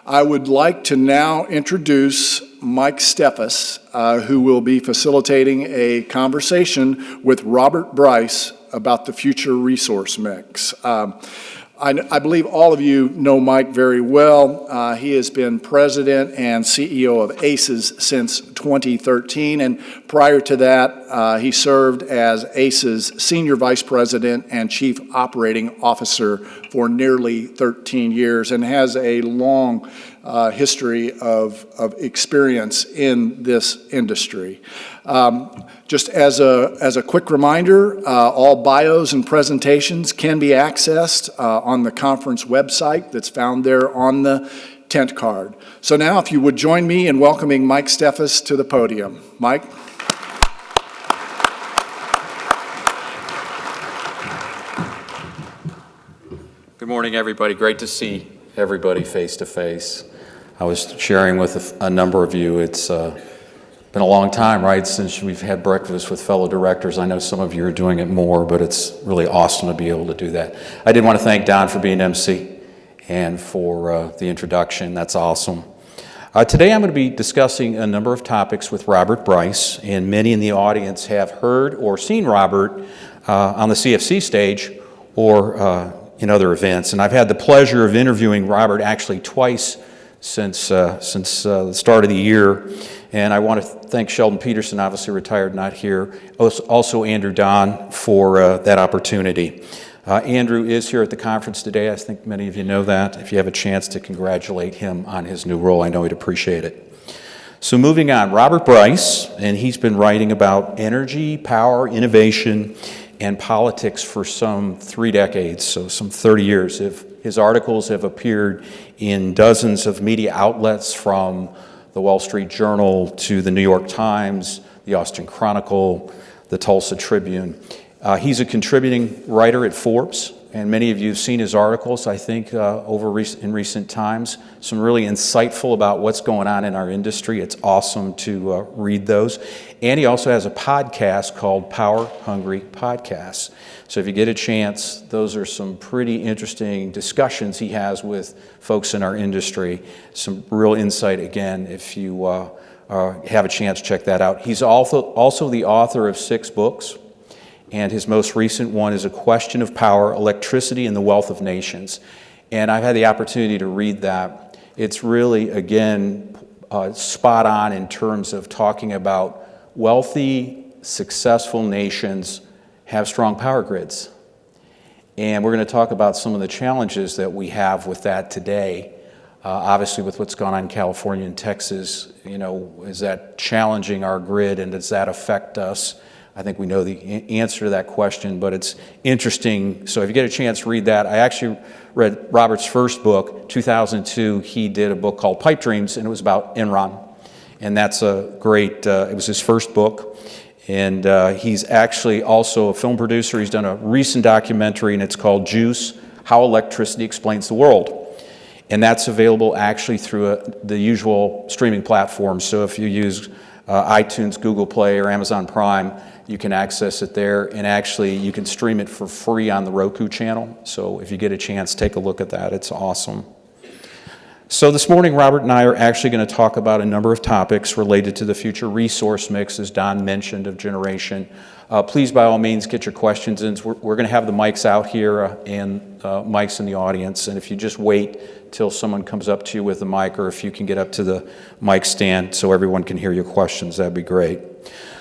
I would like to now introduce Mike Steffes, who will be facilitating a conversation with Robert Bryce about the future resource mix. I believe all of you know Mike very well. He has been president and CEO of ACES since 2013, and prior to that, he served as ACES senior vice president and chief operating officer for nearly 13 years and has a long history of experience in this industry. Just as a quick reminder, all bios and presentations can be accessed on the conference website that's found there on the tent card. So now, if you would join me in welcoming Mike Steffes to the podium. Mike. Good morning, everybody. Great to see everybody face to face. I was sharing with a number of you, it's been a long time, right, since we've had breakfast with fellow directors. I know some of you are doing it more, but it's really awesome to be able to do that. I did want to thank Don for being MC and for the introduction. That's awesome. Today I'm going to be discussing a number of topics with Robert Bryce, and many in the audience have heard or seen Robert on the CFC stage or in other events. And I've had the pleasure of interviewing Robert actually twice since the start of the year. And I want to thank Sheldon Peterson, obviously retired, not here, also Andrew Don for that opportunity. Andrew is here at the conference today. I think many of you know that. If you have a chance to congratulate him on his new role, I know he'd appreciate it. So moving on, Robert Bryce, and he's been writing about energy, power, innovation, and politics for some 3 decades, so some 30 years. His articles have appeared in dozens of media outlets, from the Wall Street Journal to the New York Times, the Austin Chronicle, the Tulsa Tribune. He's a contributing writer at Forbes, and many of you have seen his articles, I think, in recent times. Some really insightful about what's going on in our industry. It's awesome to read those. And he also has a podcast called Power Hungry Podcasts. So if you get a chance, those are some pretty interesting discussions he has with folks in our industry. Some real insight, again, if you have a chance, check that out. He's also the author of 6 books. And his most recent one is A Question of Power, Electricity and the Wealth of Nations. And I've had the opportunity to read that. It's really, again, spot on in terms of talking about wealthy, successful nations have strong power grids. And we're going to talk about some of the challenges that we have with that today. Obviously, with what's gone on in California and Texas, is that challenging our grid, and does that affect us? I think we know the answer to that question, but it's interesting. So if you get a chance, read that. I actually read Robert's first book, 2002. He did a book called Pipe Dreams, and it was about Enron. And that's a great, it was his first book. And he's actually also a film producer. He's done a recent documentary, and it's called Juice, How Electricity Explains the World. And that's available actually through the usual streaming platforms. So if you use iTunes, Google Play, or Amazon Prime, you can access it there, and actually you can stream it for free on the Roku channel. So if you get a chance, take a look at that. It's awesome. So this morning, Robert and I are actually going to talk about a number of topics related to the future resource mix, as Don mentioned, of generation. Please, by all means, get your questions in. We're going to have the mics out here and mics in the audience. And if you just wait till someone comes up to you with the mic, or if you can get up to the mic stand so everyone can hear your questions, that'd be great.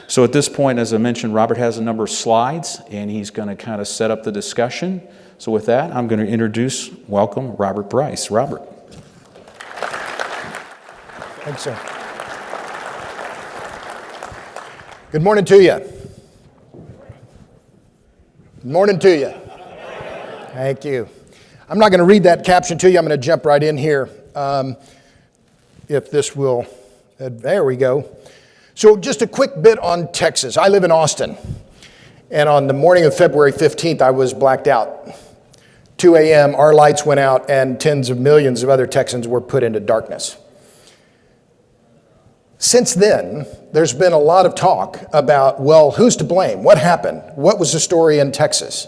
So at this point, as I mentioned, Robert has a number of slides, and he's going to kind of set up the discussion. So with that, I'm going to welcome Robert Bryce. Robert. Thanks, sir. Good morning to you. Good morning to you. Thank you. I'm not going to read that caption to you. I'm going to jump right in here. If this will, there we go. So just a quick bit on Texas. I live in Austin, and on the morning of February 15th, I was blacked out. 2 a.m., our lights went out, and tens of millions of other Texans were put into darkness. Since then, there's been a lot of talk about, well, who's to blame? What happened? What was the story in Texas?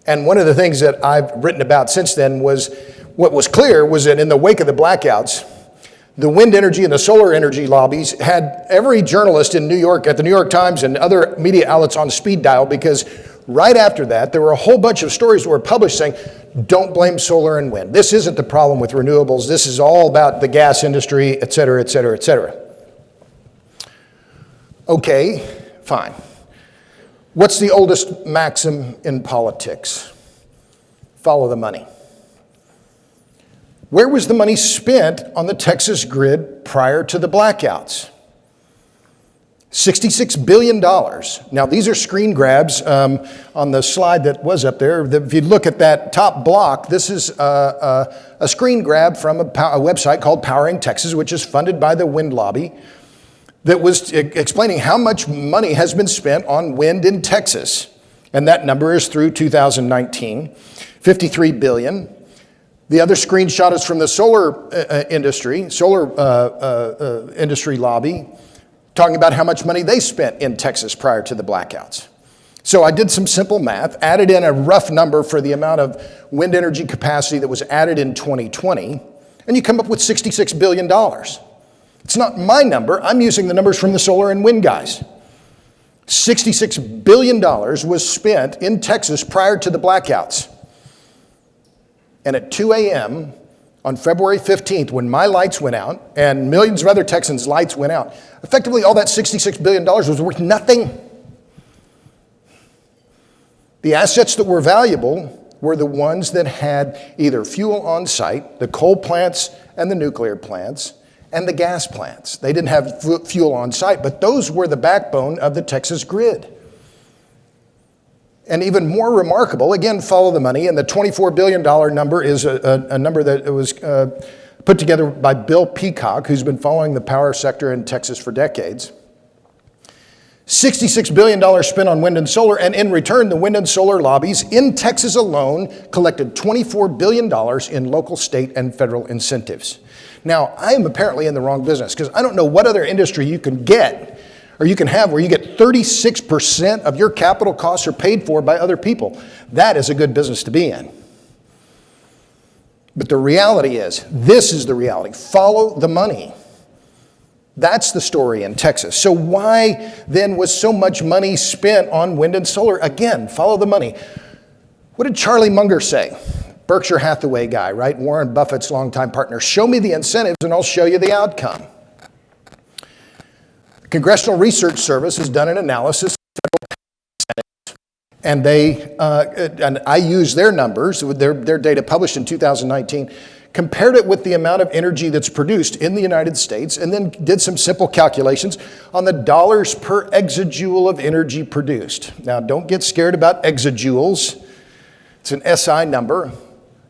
And one of the things that I've written about since then was What was clear was that in the wake of the blackouts, the wind energy and the solar energy lobbies had every journalist in New York at the New York Times and other media outlets on speed dial, because right after that, there were a whole bunch of stories that were published saying, don't blame solar and wind. This isn't the problem with renewables. This is all about the gas industry, et cetera, et cetera, et cetera. Okay, fine. What's the oldest maxim in politics? Follow the money. Where was the money spent on the Texas grid prior to the blackouts? $66 billion. Now, these are screen grabs on the slide that was up there. If you look at that top block, this is a screen grab from a website called Powering Texas, which is funded by the wind lobby, that was explaining how much money has been spent on wind in Texas. And that number is through 2019, $53 billion. The other screenshot is from the solar industry lobby, talking about how much money they spent in Texas prior to the blackouts. So I did some simple math, added in a rough number for the amount of wind energy capacity that was added in 2020, and you come up with $66 billion. It's not my number. I'm using the numbers from the solar and wind guys. $66 billion was spent in Texas prior to the blackouts. And at 2 a.m. on February 15th, when my lights went out and millions of other Texans' lights went out, effectively all that $66 billion was worth nothing. The assets that were valuable were the ones that had either fuel on site, the coal plants and the nuclear plants, and the gas plants. They didn't have fuel on site, but those were the backbone of the Texas grid. And even more remarkable, again, follow the money, and the $24 billion number is a number that was put together by Bill Peacock, who's been following the power sector in Texas for decades. $66 billion spent on wind and solar, and in return, the wind and solar lobbies in Texas alone collected $24 billion in local, state, and federal incentives. Now, I am apparently in the wrong business, because I don't know what other industry you can get or you can have where you get 36% of your capital costs are paid for by other people. That is a good business to be in. But the reality is, this is the reality. Follow the money. That's the story in Texas. So why then was so much money spent on wind and solar? Again, follow the money. What did Charlie Munger say? Berkshire Hathaway guy, right? Warren Buffett's longtime partner. Show me the incentives and I'll show you the outcome. The Congressional Research Service has done an analysis of and I use their numbers, their data published in 2019, compared it with the amount of energy that's produced in the United States, and then did some simple calculations on the dollars per exajoule of energy produced. Now, don't get scared about exajoules. It's an SI number.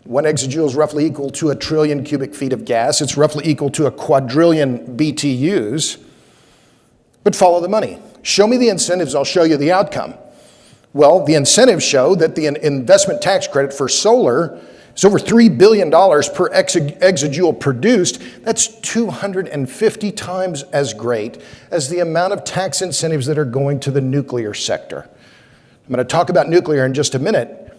1 exajoule is roughly equal to 1 trillion cubic feet of gas. It's roughly equal to 1 quadrillion BTUs. But follow the money. Show me the incentives, I'll show you the outcome. Well, the incentives show that the investment tax credit for solar is over $3 billion per exajoule produced. That's 250 times as great as the amount of tax incentives that are going to the nuclear sector. I'm going to talk about nuclear in just a minute.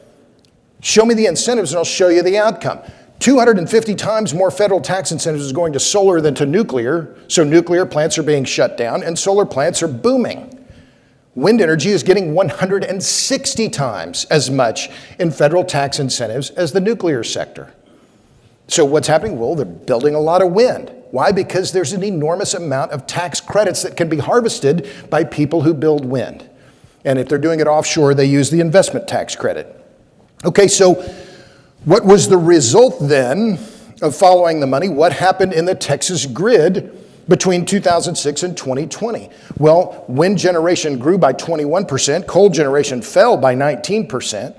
Show me the incentives and I'll show you the outcome. 250 times more federal tax incentives is going to solar than to nuclear, so nuclear plants are being shut down and solar plants are booming. Wind energy is getting 160 times as much in federal tax incentives as the nuclear sector. So what's happening? Well, they're building a lot of wind. Why? Because there's an enormous amount of tax credits that can be harvested by people who build wind. And if they're doing it offshore, they use the investment tax credit. Okay, so what was the result then of following the money? What happened in the Texas grid between 2006 and 2020? Well, wind generation grew by 21%, coal generation fell by 19%,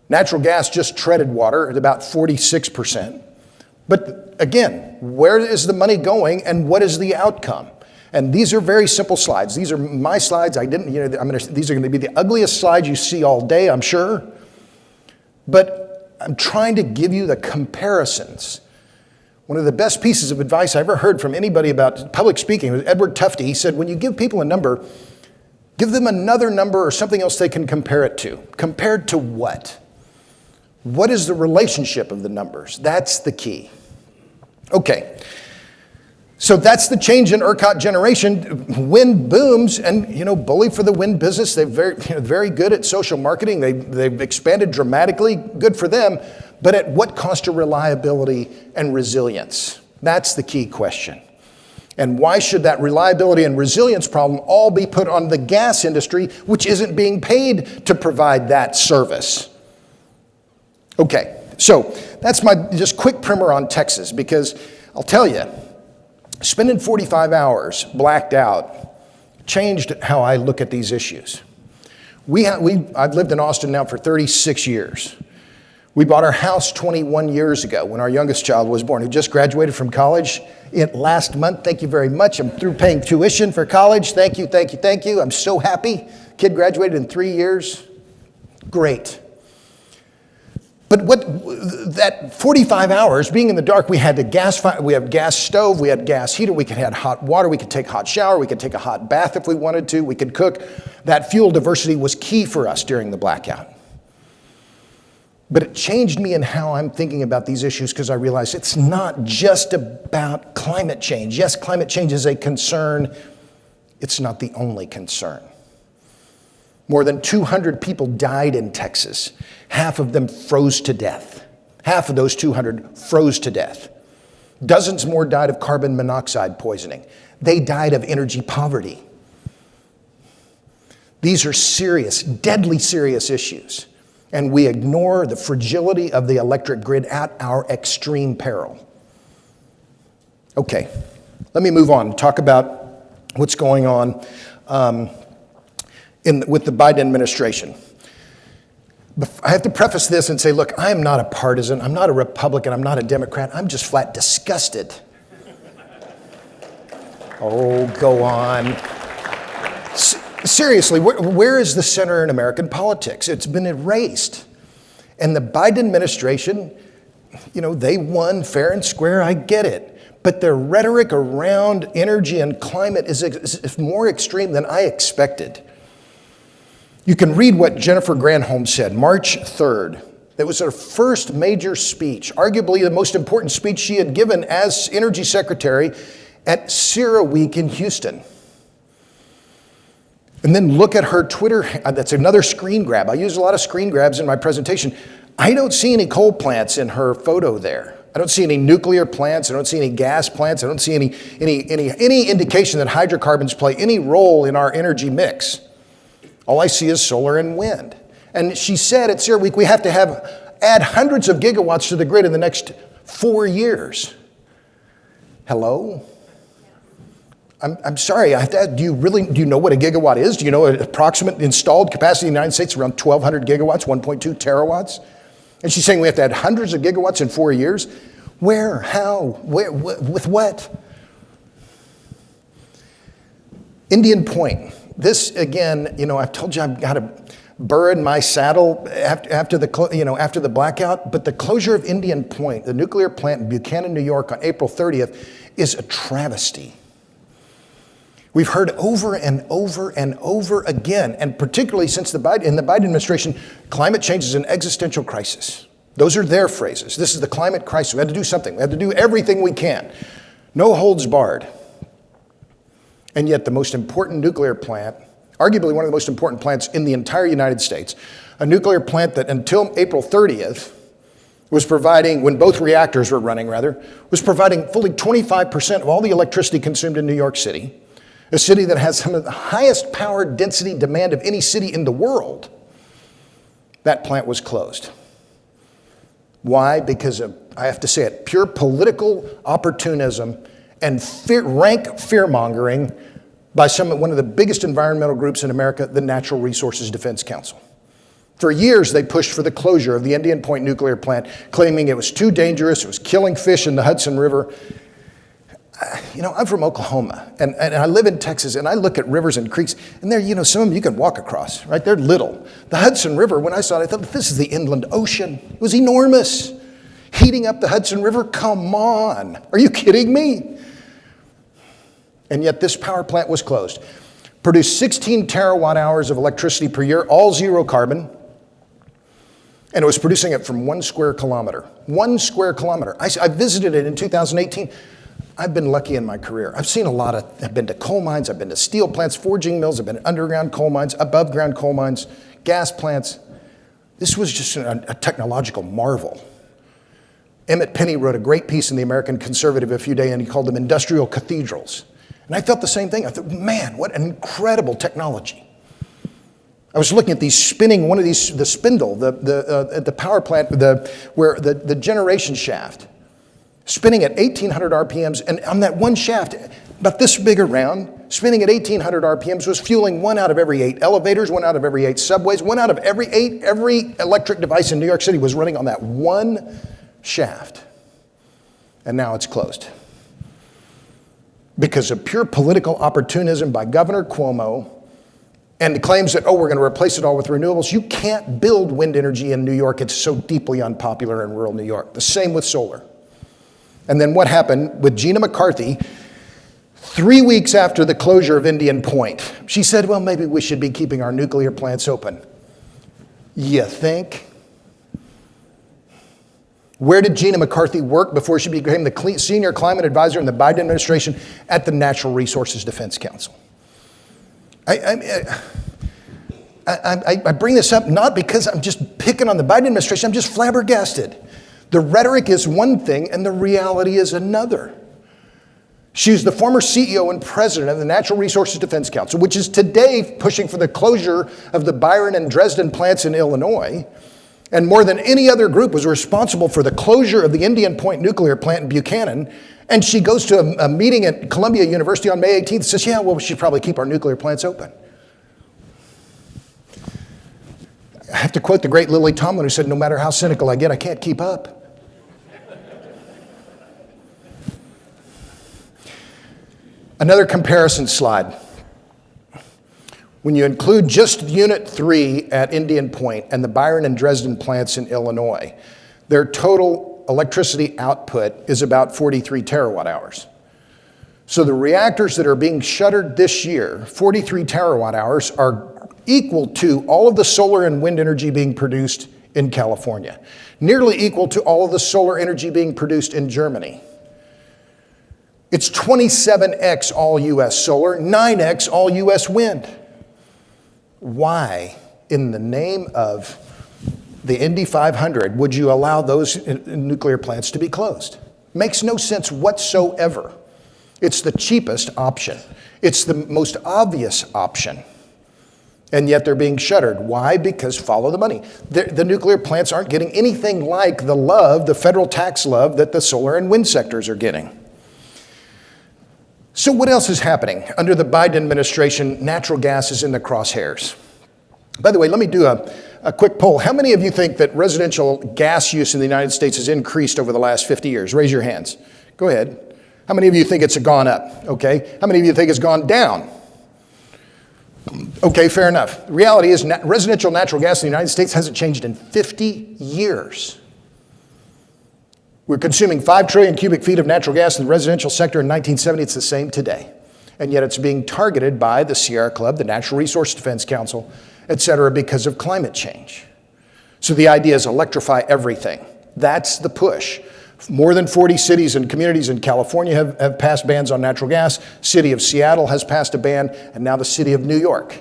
natural gas just treaded water at about 46%. But again, where is the money going and what is the outcome? And these are very simple slides. These are my slides. These are going to be the ugliest slides you see all day, I'm sure. But I'm trying to give you the comparisons. One of the best pieces of advice I ever heard from anybody about public speaking was Edward Tufte. He said, when you give people a number, give them another number or something else they can compare it to. Compared to what? What is the relationship of the numbers? That's the key. Okay. So that's the change in ERCOT generation. Wind booms, and bully for the wind business. They're very good at social marketing. They've expanded dramatically. Good for them. But at what cost to reliability and resilience? That's the key question. And why should that reliability and resilience problem all be put on the gas industry, which isn't being paid to provide that service? Okay, so that's my just quick primer on Texas, because I'll tell you, spending 45 hours blacked out changed how I look at these issues. I've lived in Austin now for 36 years. We bought our house 21 years ago when our youngest child was born, who just graduated from college last month. Thank you very much. I'm through paying tuition for college. Thank you, thank you, thank you. I'm so happy. Kid graduated in 3 years. Great. But that 45 hours, being in the dark, we had we have gas stove, we had gas heater, we could have hot water, we could take hot shower, we could take a hot bath if we wanted to, we could cook. That fuel diversity was key for us during the blackout. But it changed me in how I'm thinking about these issues, because I realized it's not just about climate change. Yes, climate change is a concern. It's not the only concern. More than 200 people died in Texas. Half of them froze to death. Half of those 200 froze to death. Dozens more died of carbon monoxide poisoning. They died of energy poverty. These are serious, deadly serious issues. And we ignore the fragility of the electric grid at our extreme peril. Okay, let me move on and talk about what's going on with the Biden administration. I have to preface this and say, look, I am not a partisan, I'm not a Republican, I'm not a Democrat, I'm just flat disgusted. Oh, go on. Seriously, where is the center in American politics? It's been erased. And the Biden administration, they won fair and square, I get it. But their rhetoric around energy and climate is more extreme than I expected. You can read what Jennifer Granholm said March 3rd. It was her first major speech, arguably the most important speech she had given as Energy Secretary at CERA Week in Houston. And then look at her Twitter. That's another screen grab. I use a lot of screen grabs in my presentation. I don't see any coal plants in her photo there. I don't see any nuclear plants. I don't see any gas plants. I don't see any indication that hydrocarbons play any role in our energy mix. All I see is solar and wind. And she said at CERA Week, we have to add hundreds of gigawatts to the grid in the next 4 years. Hello? I'm sorry, do you know what a gigawatt is? Do you know an approximate installed capacity in the United States around 1,200 gigawatts, 1.2 terawatts? And she's saying we have to add hundreds of gigawatts in 4 years? Where? How? With what? Indian Point. This, again, I've told you I've got a burr in my saddle after the blackout, but the closure of Indian Point, the nuclear plant in Buchanan, New York on April 30th, is a travesty. We've heard over and over and over again, and particularly since in the Biden administration, climate change is an existential crisis. Those are their phrases. This is the climate crisis. We had to do something. We had to do everything we can. No holds barred. And yet the most important nuclear plant, arguably one of the most important plants in the entire United States, a nuclear plant that until April 30th was providing, when both reactors were running was providing fully 25% of all the electricity consumed in New York City, a city that has some of the highest power density demand of any city in the world. That plant was closed. Why? Because of, I have to say it, pure political opportunism and rank fear-mongering by one of the biggest environmental groups in America, the Natural Resources Defense Council. For years, they pushed for the closure of the Indian Point nuclear plant, claiming it was too dangerous, it was killing fish in the Hudson River. I'm from Oklahoma, and I live in Texas, and I look at rivers and creeks, and there, some of them you can walk across, right? They're little. The Hudson River, when I saw it, I thought, this is the inland ocean. It was enormous. Heating up the Hudson River? Come on. Are you kidding me? And yet this power plant was closed. Produced 16 terawatt hours of electricity per year, all zero carbon. And it was producing it from 1 square kilometer. 1 square kilometer. I visited it in 2018. I've been lucky in my career. I've been to coal mines, I've been to steel plants, forging mills, I've been to underground coal mines, above ground coal mines, gas plants. This was just a technological marvel. Emmett Penny wrote a great piece in the American Conservative a few days, and he called them industrial cathedrals. And I felt the same thing. I thought, man, what an incredible technology. I was looking at these spinning, the spindle, at the power plant, where the generation shaft, spinning at 1,800 RPMs, and on that one shaft, about this big around, spinning at 1,800 RPMs, was fueling 1 out of every 8 elevators, 1 out of every 8 subways, 1 out of every 8, every electric device in New York City was running on that one shaft. And now it's closed. Because of pure political opportunism by Governor Cuomo, and the claims that, we're going to replace it all with renewables. You can't build wind energy in New York. It's so deeply unpopular in rural New York. The same with solar. And then what happened with Gina McCarthy, 3 weeks after the closure of Indian Point, she said, well, maybe we should be keeping our nuclear plants open. You think? Where did Gina McCarthy work before she became the senior climate advisor in the Biden administration? At the Natural Resources Defense Council. I bring this up not because I'm just picking on the Biden administration, I'm just flabbergasted. The rhetoric is one thing and the reality is another. She's the former CEO and president of the Natural Resources Defense Council, which is today pushing for the closure of the Byron and Dresden plants in Illinois, and more than any other group was responsible for the closure of the Indian Point nuclear plant in Buchanan. And she goes to a meeting at Columbia University on May 18th and says, we should probably keep our nuclear plants open. I have to quote the great Lily Tomlin, who said, no matter how cynical I get, I can't keep up. Another comparison slide. When you include just Unit 3 at Indian Point and the Byron and Dresden plants in Illinois, their total electricity output is about 43 terawatt hours. So the reactors that are being shuttered this year, 43 terawatt hours, are equal to all of the solar and wind energy being produced in California, nearly equal to all of the solar energy being produced in Germany. It's 27x all US solar, 9x all US wind. Why, in the name of the Indy 500, would you allow those nuclear plants to be closed? Makes no sense whatsoever. It's the cheapest option. It's the most obvious option. And yet they're being shuttered. Why? Because follow the money. The nuclear plants aren't getting anything like the federal tax love that the solar and wind sectors are getting. So what else is happening? Under the Biden administration, natural gas is in the crosshairs. By the way, let me do a quick poll. How many of you think that residential gas use in the United States has increased over the last 50 years? Raise your hands. Go ahead. How many of you think it's gone up? Okay. How many of you think it's gone down? Okay, fair enough. The reality is residential natural gas in the United States hasn't changed in 50 years. We're consuming 5 trillion cubic feet of natural gas in the residential sector in 1970. It's the same today. And yet it's being targeted by the Sierra Club, the Natural Resource Defense Council, et cetera, because of climate change. So the idea is electrify everything. That's the push. More than 40 cities and communities in California have passed bans on natural gas. City of Seattle has passed a ban, and now the city of New York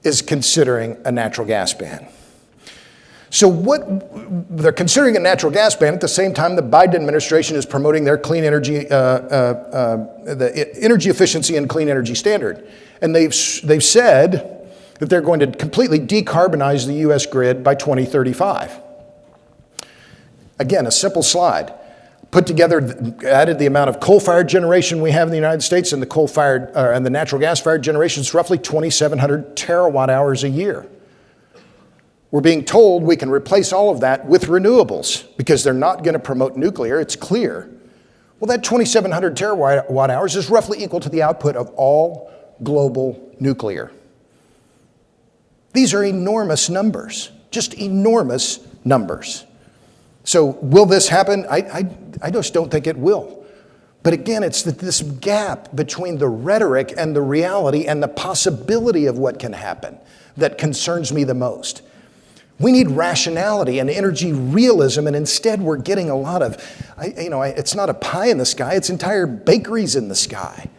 is considering a natural gas ban. So they're considering a natural gas ban at the same time the Biden administration is promoting their clean energy, the energy efficiency and clean energy standard. And they've said that they're going to completely decarbonize the U.S. grid by 2035. Again, a simple slide. Put together, added the amount of coal-fired generation we have in the United States and the coal-fired and the natural gas-fired generation is roughly 2,700 terawatt hours a year. We're being told we can replace all of that with renewables because they're not going to promote nuclear. It's clear. Well, that 2,700 terawatt hours is roughly equal to the output of all global nuclear. These are enormous numbers, just enormous numbers. So will this happen? I just don't think it will. But again, it's this gap between the rhetoric and the reality and the possibility of what can happen that concerns me the most. We need rationality and energy realism, and instead we're getting a lot of, it's not a pie in the sky, it's entire bakeries in the sky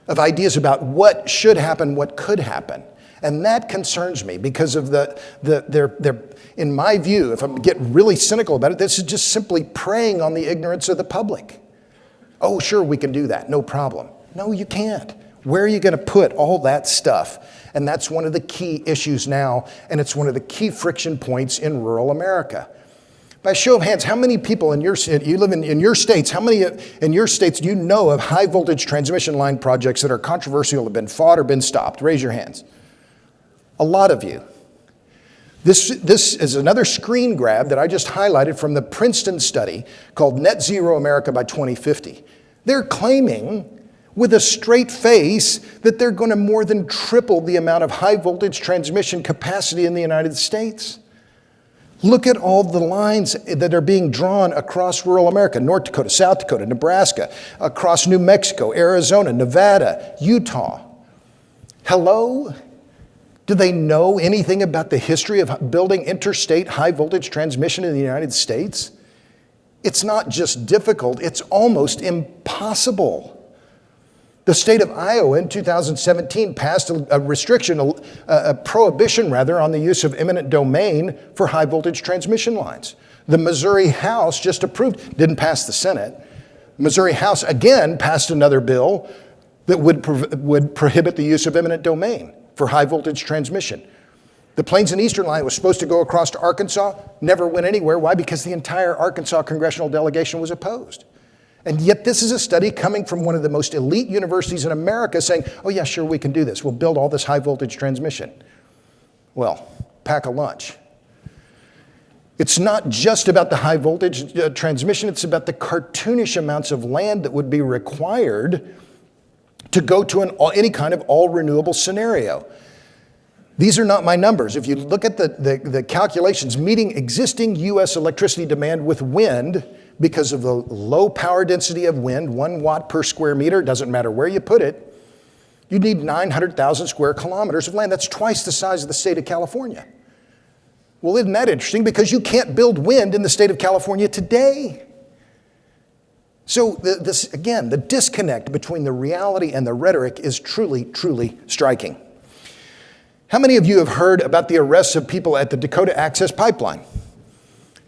of ideas about what should happen, what could happen. And that concerns me because of they're, in my view, if I'm getting really cynical about it, this is just simply preying on the ignorance of the public. Oh, sure, we can do that, no problem. No, you can't. Where are you going to put all that stuff? And that's one of the key issues now, and it's one of the key friction points in rural America. By show of hands, how many people in you live in your states, how many in your states do you know of high voltage transmission line projects that are controversial, have been fought or been stopped? Raise your hands. A lot of you. This is another screen grab that I just highlighted from the Princeton study called Net Zero America by 2050. They're claiming with a straight face that they're going to more than triple the amount of high voltage transmission capacity in the United States. Look at all the lines that are being drawn across rural America, North Dakota, South Dakota, Nebraska, across New Mexico, Arizona, Nevada, Utah. Hello? Do they know anything about the history of building interstate high voltage transmission in the United States? It's not just difficult, it's almost impossible. The state of Iowa in 2017 passed a restriction, a prohibition rather, on the use of eminent domain for high voltage transmission lines. The Missouri House just approved, didn't pass the Senate. Missouri House again passed another bill that would prohibit the use of eminent domain for high voltage transmission. The Plains and Eastern line was supposed to go across to Arkansas, never went anywhere. Why? Because the entire Arkansas congressional delegation was opposed. And yet this is a study coming from one of the most elite universities in America saying, oh yeah, sure, we can do this. We'll build all this high voltage transmission. Well, pack a lunch. It's not just about the high voltage transmission, it's about the cartoonish amounts of land that would be required to go to any kind of all renewable scenario. These are not my numbers. If you look at the calculations, meeting existing U.S. electricity demand with wind, because of the low power density of wind, 1 watt per square meter, doesn't matter where you put it, you need 900,000 square kilometers of land. That's twice the size of the state of California. Well, isn't that interesting? Because you can't build wind in the state of California today. So again, the disconnect between the reality and the rhetoric is truly, truly striking. How many of you have heard about the arrests of people at the Dakota Access Pipeline?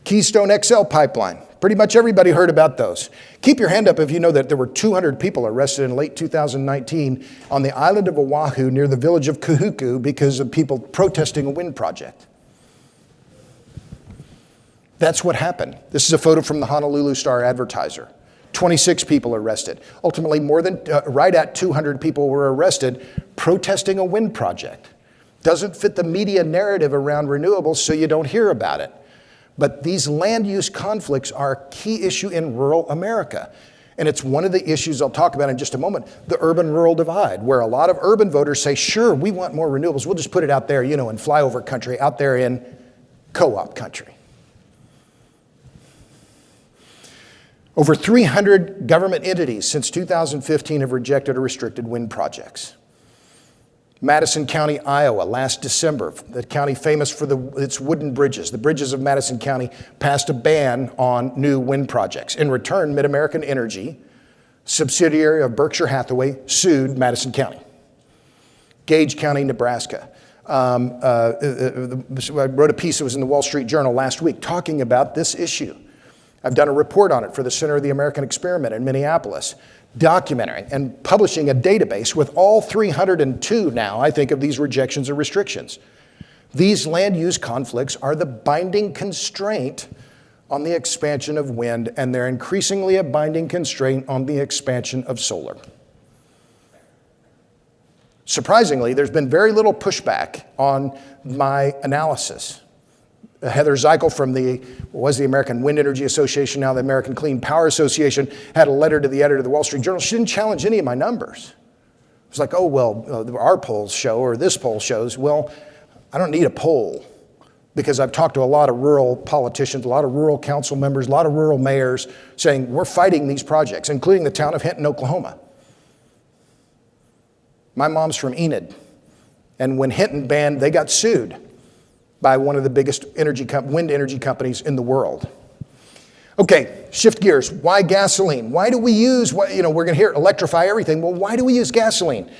Keystone XL Pipeline. Pretty much everybody heard about those. Keep your hand up if you know that there were 200 people arrested in late 2019 on the island of Oahu near the village of Kahuku because of people protesting a wind project. That's what happened. This is a photo from the Honolulu Star-Advertiser. 26 people arrested. Ultimately, right at 200 people were arrested protesting a wind project. Doesn't fit the media narrative around renewables, so you don't hear about it. But these land use conflicts are a key issue in rural America. And it's one of the issues I'll talk about in just a moment, the urban-rural divide, where a lot of urban voters say, sure, we want more renewables. We'll just put it out there, in flyover country, out there in co-op country. Over 300 government entities since 2015 have rejected or restricted wind projects. Madison County, Iowa, last December, the county famous for its wooden bridges. The bridges of Madison County passed a ban on new wind projects. In return, Mid-American Energy, subsidiary of Berkshire Hathaway, sued Madison County. Gage County, Nebraska. I wrote a piece that was in the Wall Street Journal last week talking about this issue. I've done a report on it for the Center of the American Experiment in Minneapolis, documenting and publishing a database with all 302 now, I think, of these rejections or restrictions. These land use conflicts are the binding constraint on the expansion of wind, and they're increasingly a binding constraint on the expansion of solar. Surprisingly, there's been very little pushback on my analysis. Heather Zeichel from the American Wind Energy Association, now the American Clean Power Association, had a letter to the editor of the Wall Street Journal. She didn't challenge any of my numbers. It was like, oh, well, our polls show, or this poll shows. Well, I don't need a poll because I've talked to a lot of rural politicians, a lot of rural council members, a lot of rural mayors saying we're fighting these projects, including the town of Hinton, Oklahoma. My mom's from Enid, and when Hinton banned, they got sued. by one of the biggest wind energy companies in the world. Okay, shift gears. Why gasoline? Why do we use, we're going to hear electrify everything. Well, why do we use gasoline?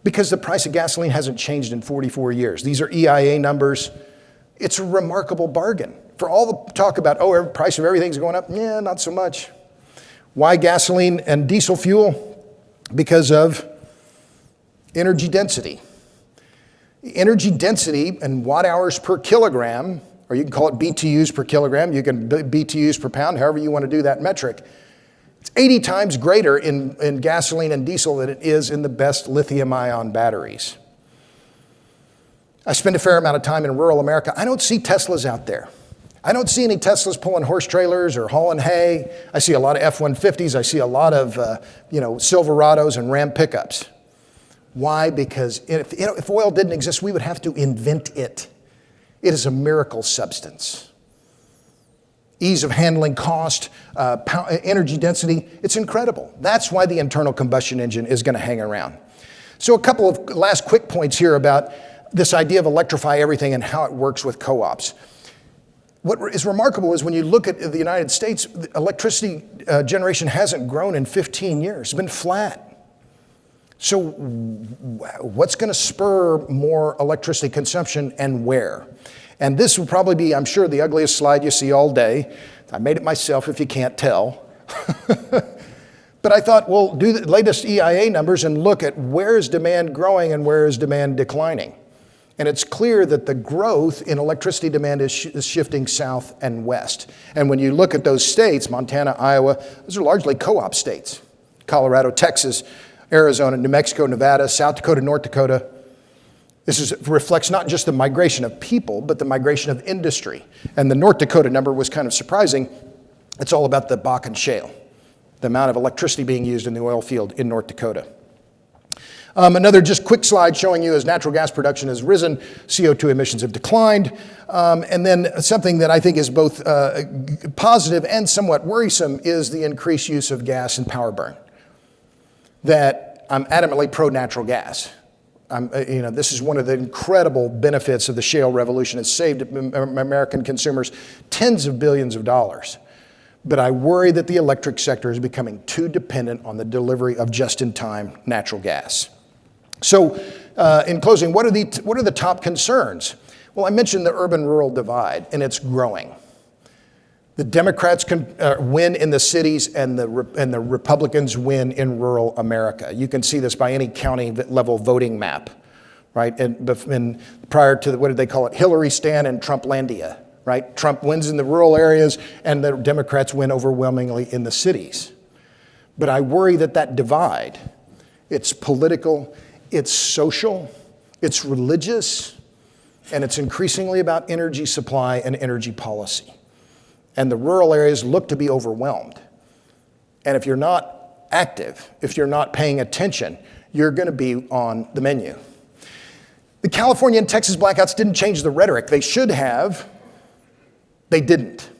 Because the price of gasoline hasn't changed in 44 years. These are EIA numbers. It's a remarkable bargain. For all the talk about, the price of everything's going up, yeah, not so much. Why gasoline and diesel fuel? Because of energy density. Energy density and watt hours per kilogram, or you can call it BTUs per kilogram, you can BTUs per pound, however you want to do that metric. It's 80 times greater in gasoline and diesel than it is in the best lithium-ion batteries. I spend a fair amount of time in rural America. I don't see Teslas out there. I don't see any Teslas pulling horse trailers or hauling hay. I see a lot of F-150s. I see a lot of Silverados and Ram pickups. Why? Because if oil didn't exist, we would have to invent it. It is a miracle substance. Ease of handling, cost, energy density, it's incredible. That's why the internal combustion engine is going to hang around. So a couple of last quick points here about this idea of electrify everything and how it works with co-ops. What is remarkable is when you look at the United States, electricity generation hasn't grown in 15 years. It's been flat. So what's going to spur more electricity consumption and where? And this will probably be, I'm sure, the ugliest slide you see all day. I made it myself if you can't tell. But I thought, well, do the latest EIA numbers and look at where is demand growing and where is demand declining. And it's clear that the growth in electricity demand is shifting south and west. And when you look at those states, Montana, Iowa, those are largely co-op states. Colorado, Texas, Arizona, New Mexico, Nevada, South Dakota, North Dakota. This reflects not just the migration of people, but the migration of industry. And the North Dakota number was kind of surprising. It's all about the Bakken Shale, the amount of electricity being used in the oil field in North Dakota. Another just quick slide showing you as natural gas production has risen, CO2 emissions have declined. And then something that I think is both positive and somewhat worrisome is the increased use of gas and power burn. That I'm adamantly pro-natural gas. This is one of the incredible benefits of the shale revolution. It's saved American consumers tens of billions of dollars. But I worry that the electric sector is becoming too dependent on the delivery of just-in-time natural gas. So in closing, what are the top concerns? Well, I mentioned the urban-rural divide, and it's growing. The Democrats can win in the cities, and the Republicans win in rural America. You can see this by any county-level voting map, right? And prior to what did they call it? Hillary-stan and Trumplandia, right? Trump wins in the rural areas, and the Democrats win overwhelmingly in the cities. But I worry that divide, it's political, it's social, it's religious, and it's increasingly about energy supply and energy policy. And the rural areas look to be overwhelmed. And if you're not active, if you're not paying attention, you're going to be on the menu. The California and Texas blackouts didn't change the rhetoric. They should have. They didn't.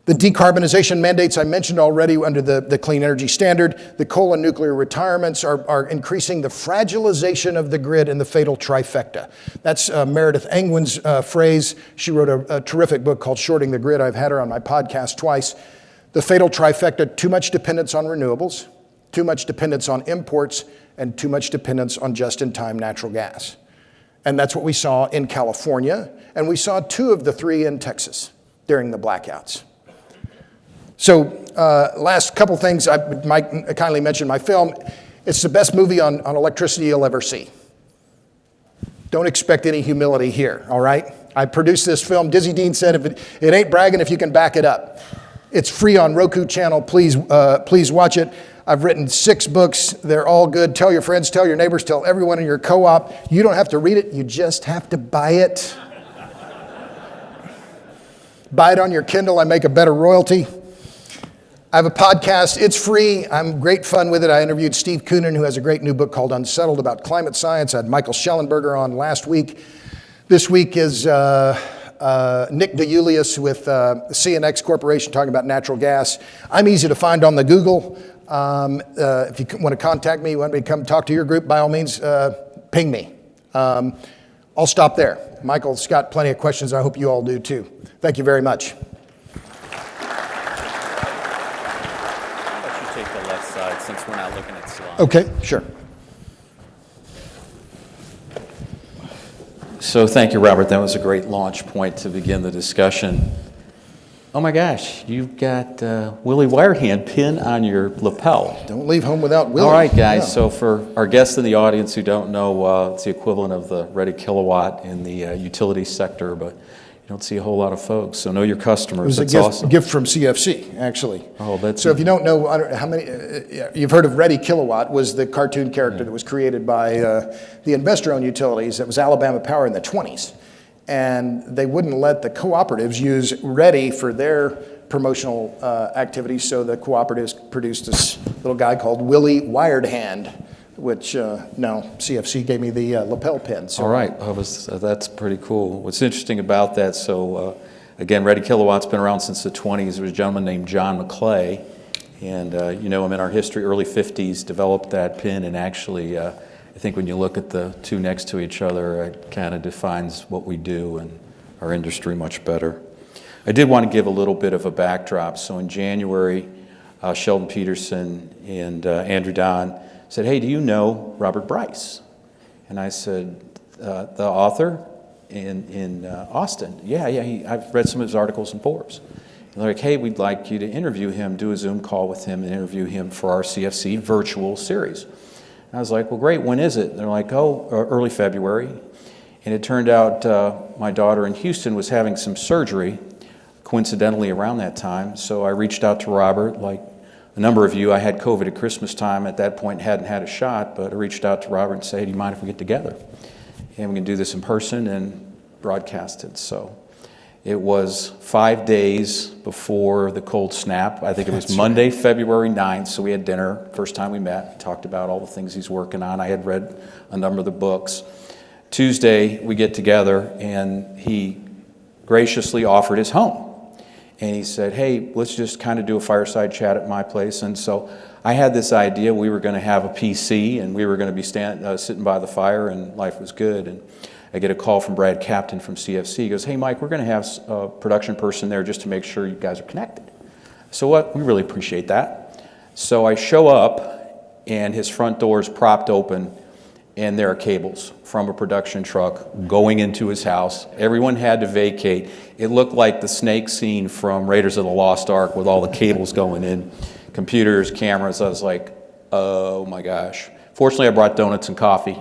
The decarbonization mandates I mentioned already under the Clean Energy Standard, the coal and nuclear retirements are increasing the fragilization of the grid and the fatal trifecta. That's Meredith Angwin's phrase. She wrote a terrific book called Shorting the Grid. I've had her on my podcast twice. The fatal trifecta, too much dependence on renewables, too much dependence on imports, and too much dependence on just-in-time natural gas. And that's what we saw in California, and we saw 2 of the 3 in Texas during the blackouts. So last couple things, Mike kindly mentioned my film. It's the best movie on electricity you'll ever see. Don't expect any humility here, all right? I produced this film. Dizzy Dean said, if it ain't bragging if you can back it up. It's free on Roku channel. Please watch it. I've written 6 books. They're all good. Tell your friends, tell your neighbors, tell everyone in your co-op. You don't have to read it. You just have to buy it. Buy it on your Kindle. I make a better royalty. I have a podcast. It's free. I'm great fun with it. I interviewed Steve Koonin, who has a great new book called Unsettled about climate science. I had Michael Schellenberger on last week. This week is Nick DeJulius with CNX Corporation talking about natural gas. I'm easy to find on the Google. If you want to contact me, you want me to come talk to your group, by all means, ping me. I'll stop there. Michael's got plenty of questions. I hope you all do too. Thank you very much. How about you take the left side since we're not looking at slides? Okay, sure. So thank you, Robert. That was a great launch point to begin the discussion. Oh my gosh, you've got Willie Wirehand pin on your lapel. Don't leave home without Willie. All right, guys. Yeah. So for our guests in the audience who don't know, it's the equivalent of the Ready Kilowatt in the utility sector, but you don't see a whole lot of folks. So know your customers. It was That's a awesome. gift from CFC, actually. Oh, that's So if you don't know, I don't know how many, you've heard of Ready Kilowatt, was the cartoon character that was created by the investor-owned utilities. That was Alabama Power in the 20s. And they wouldn't let the cooperatives use Ready for their promotional activities, so the cooperatives produced this little guy called Willie Wired Hand, which now CFC gave me the lapel pin. So. All right, that's pretty cool. What's interesting about that, so again, Ready Kilowatt's been around since the 20s. There was a gentleman named John McClay, and you know him in our history, early 50s, developed that pin, and actually I think when you look at the two next to each other, it kind of defines what we do and our industry much better. I did want to give a little bit of a backdrop. So in January, Sheldon Peterson and Andrew Don said, "Hey, do you know Robert Bryce?" And I said, "The author in Austin." Yeah, I've read some of his articles in Forbes. And they're like, "Hey, we'd like you to interview him, do a Zoom call with him and interview him for our CFC virtual series." And I was like, "Well, great, when is it?" And they're like, "Oh, early February." And it turned out my daughter in Houston was having some surgery, coincidentally around that time. So I reached out to Robert, like a number of you. I had COVID at Christmas time. At that point, hadn't had a shot, but I reached out to Robert and said, "Hey, do you mind if we get together? And we can do this in person and broadcast it." So it was 5 days before the cold snap. I think it was Monday, February 9th. So we had dinner, first time we met, talked about all the things he's working on. I had read a number of the books. Tuesday, we get together, and he graciously offered his home. And he said, "Hey, let's just kind of do a fireside chat at my place." And so I had this idea we were going to have a PC, and we were going to be sitting by the fire, and life was good. And I get a call from Brad Captain from CFC. He goes, "Hey, Mike, we're going to have a production person there just to make sure you guys are connected." So what? We really appreciate that. So I show up, and his front door is propped open, and there are cables from a production truck going into his house. Everyone had to vacate. It looked like the snake scene from Raiders of the Lost Ark with all the cables going in, computers, cameras. I was like, oh my gosh. Fortunately, I brought donuts and coffee,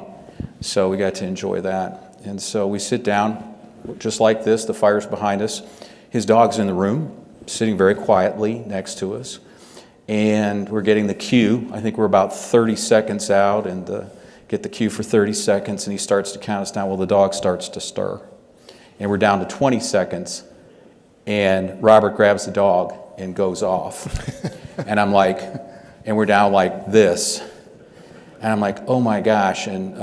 so we got to enjoy that. And so we sit down, just like this, the fire's behind us. His dog's in the room, sitting very quietly next to us. And we're getting the cue. I think we're about 30 seconds out, and get the cue for 30 seconds, and he starts to count us down. Well, the dog starts to stir. And we're down to 20 seconds, and Robert grabs the dog and goes off. And I'm like, and we're down like this. And I'm like, oh my gosh. And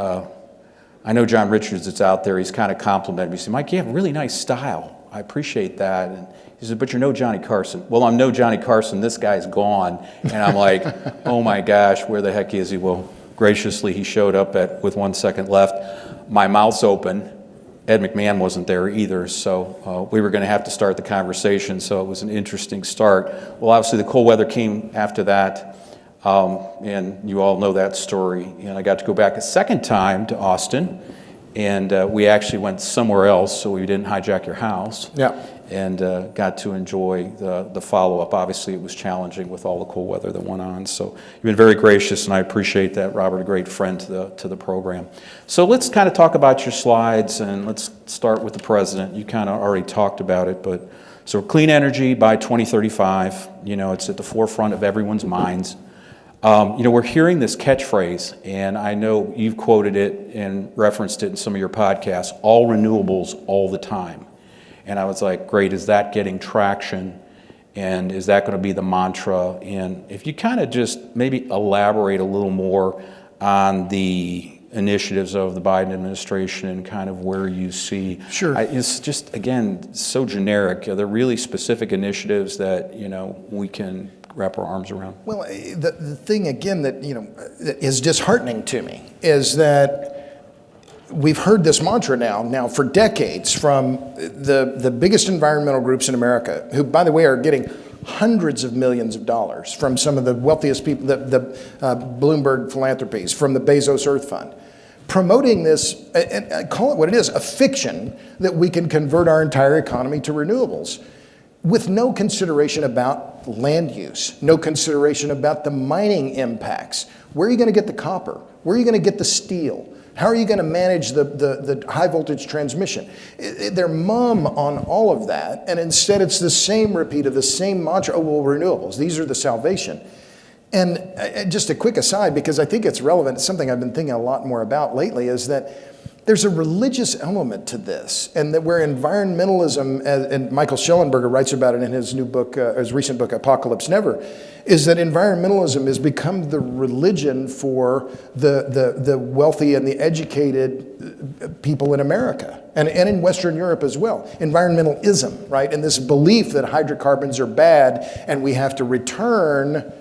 I know John Richards that's out there. He's kind of complimented me. He said, "Mike, you have really nice style. I appreciate that." And he said, "But you're no Johnny Carson." Well, I'm no Johnny Carson. This guy's gone. And I'm like, oh my gosh, where the heck is he? Well, graciously, he showed up with 1 second left. My mouth's open. Ed McMahon wasn't there either, so we were going to have to start the conversation, so it was an interesting start. Well, obviously, the cold weather came after that, and you all know that story. And I got to go back a second time to Austin, and we actually went somewhere else, so we didn't hijack your house. Yeah. And got to enjoy the follow-up. Obviously, it was challenging with all the cool weather that went on. So you've been very gracious, and I appreciate that, Robert, a great friend to the program. So let's kind of talk about your slides, and let's start with the president. You kind of already talked about it, but so clean energy by 2035, you know, it's at the forefront of everyone's minds. You know, we're hearing this catchphrase, and I know you've quoted it and referenced it in some of your podcasts, all renewables all the time. And I was like, great, is that getting traction? And is that going to be the mantra? And if you kind of just maybe elaborate a little more on the initiatives of the Biden administration and kind of where you see. Sure. It's just, again, so generic. Are there really specific initiatives that, you know, we can wrap our arms around? Well, the thing, again, that, you know, that is disheartening to me is that we've heard this mantra now for decades from the biggest environmental groups in America, who, by the way, are getting hundreds of millions of dollars from some of the wealthiest people, the Bloomberg philanthropies, from the Bezos Earth Fund, promoting this, and call it what it is, a fiction that we can convert our entire economy to renewables, with no consideration about land use, no consideration about the mining impacts. Where are you going to get the copper? Where are you going to get the steel? How are you going to manage the high voltage transmission? They're mum on all of that, and instead it's the same repeat of the same mantra, oh, well, renewables, these are the salvation. And just a quick aside, because I think it's relevant, it's something I've been thinking a lot more about lately, is that there's a religious element to this, and that where environmentalism, and Michael Schellenberger writes about it in his new book, his recent book, Apocalypse Never, is that environmentalism has become the religion for the wealthy and the educated people in America, and in Western Europe as well. Environmentalism, right? And this belief that hydrocarbons are bad and we have to return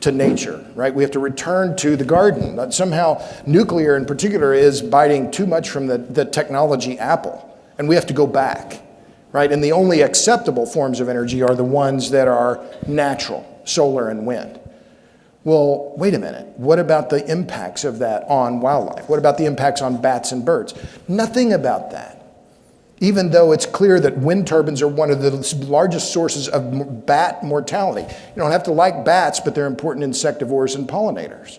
to nature, right? We have to return to the garden. That somehow nuclear in particular is biting too much from the technology apple, and we have to go back, right? And the only acceptable forms of energy are the ones that are natural, solar and wind. Well, wait a minute. What about the impacts of that on wildlife? What about the impacts on bats and birds? Nothing about that. Even though it's clear that wind turbines are one of the largest sources of bat mortality. You don't have to like bats, but they're important insectivores and pollinators.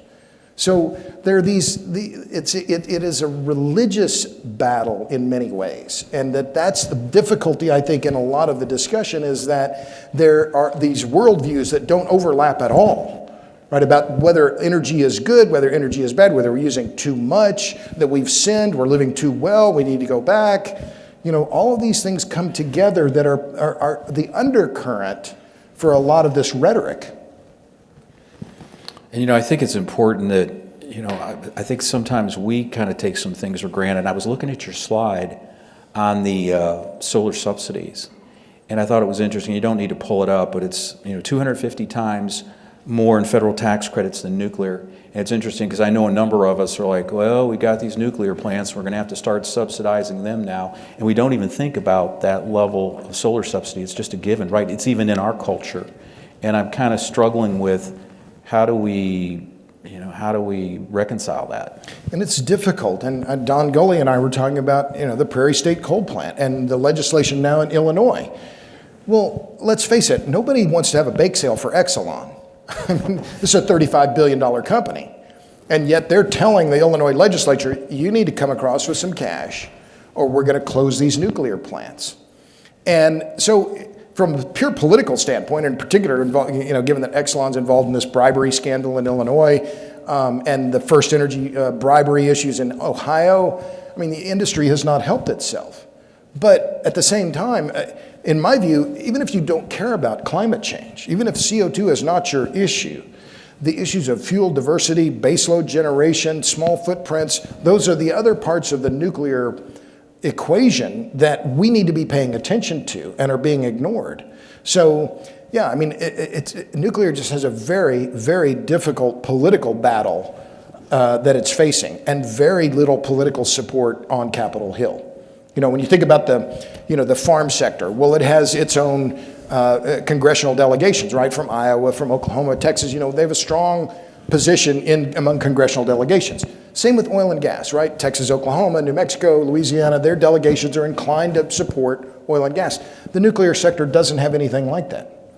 So there are it is a religious battle in many ways. And that's the difficulty, I think, in a lot of the discussion, is that there are these worldviews that don't overlap at all. Right, about whether energy is good, whether energy is bad, whether we're using too much, that we've sinned, we're living too well, we need to go back. You know, all of these things come together that are the undercurrent for a lot of this rhetoric. And, I think it's important that, I think sometimes we kind of take some things for granted. I was looking at your slide on the solar subsidies, and I thought it was interesting. You don't need to pull it up, but it's, 250 times more in federal tax credits than nuclear. And it's interesting because I know a number of us are like, well, we got these nuclear plants, we're going to have to start subsidizing them now. And we don't even think about that level of solar subsidy. It's just a given, right? It's even in our culture. And I'm kind of struggling with how do we reconcile that? And it's difficult. And Don Gully and I were talking about, the Prairie State Coal Plant and the legislation now in Illinois. Well, let's face it, nobody wants to have a bake sale for Exelon. This is a $35 billion company, and yet they're telling the Illinois legislature, you need to come across with some cash or we're going to close these nuclear plants. And so from a pure political standpoint, in particular, given that Exelon's involved in this bribery scandal in Illinois and the First Energy bribery issues in Ohio, I mean, the industry has not helped itself. But at the same time, in my view, even if you don't care about climate change, even if CO2 is not your issue, the issues of fuel diversity, baseload generation, small footprints, those are the other parts of the nuclear equation that we need to be paying attention to and are being ignored. So, yeah, I mean, nuclear just has a very, very difficult political battle that it's facing, and very little political support on Capitol Hill. When you think about the farm sector, well, it has its own congressional delegations, right? From Iowa, from Oklahoma, Texas, they have a strong position among congressional delegations. Same with oil and gas, right? Texas, Oklahoma, New Mexico, Louisiana, their delegations are inclined to support oil and gas. The nuclear sector doesn't have anything like that.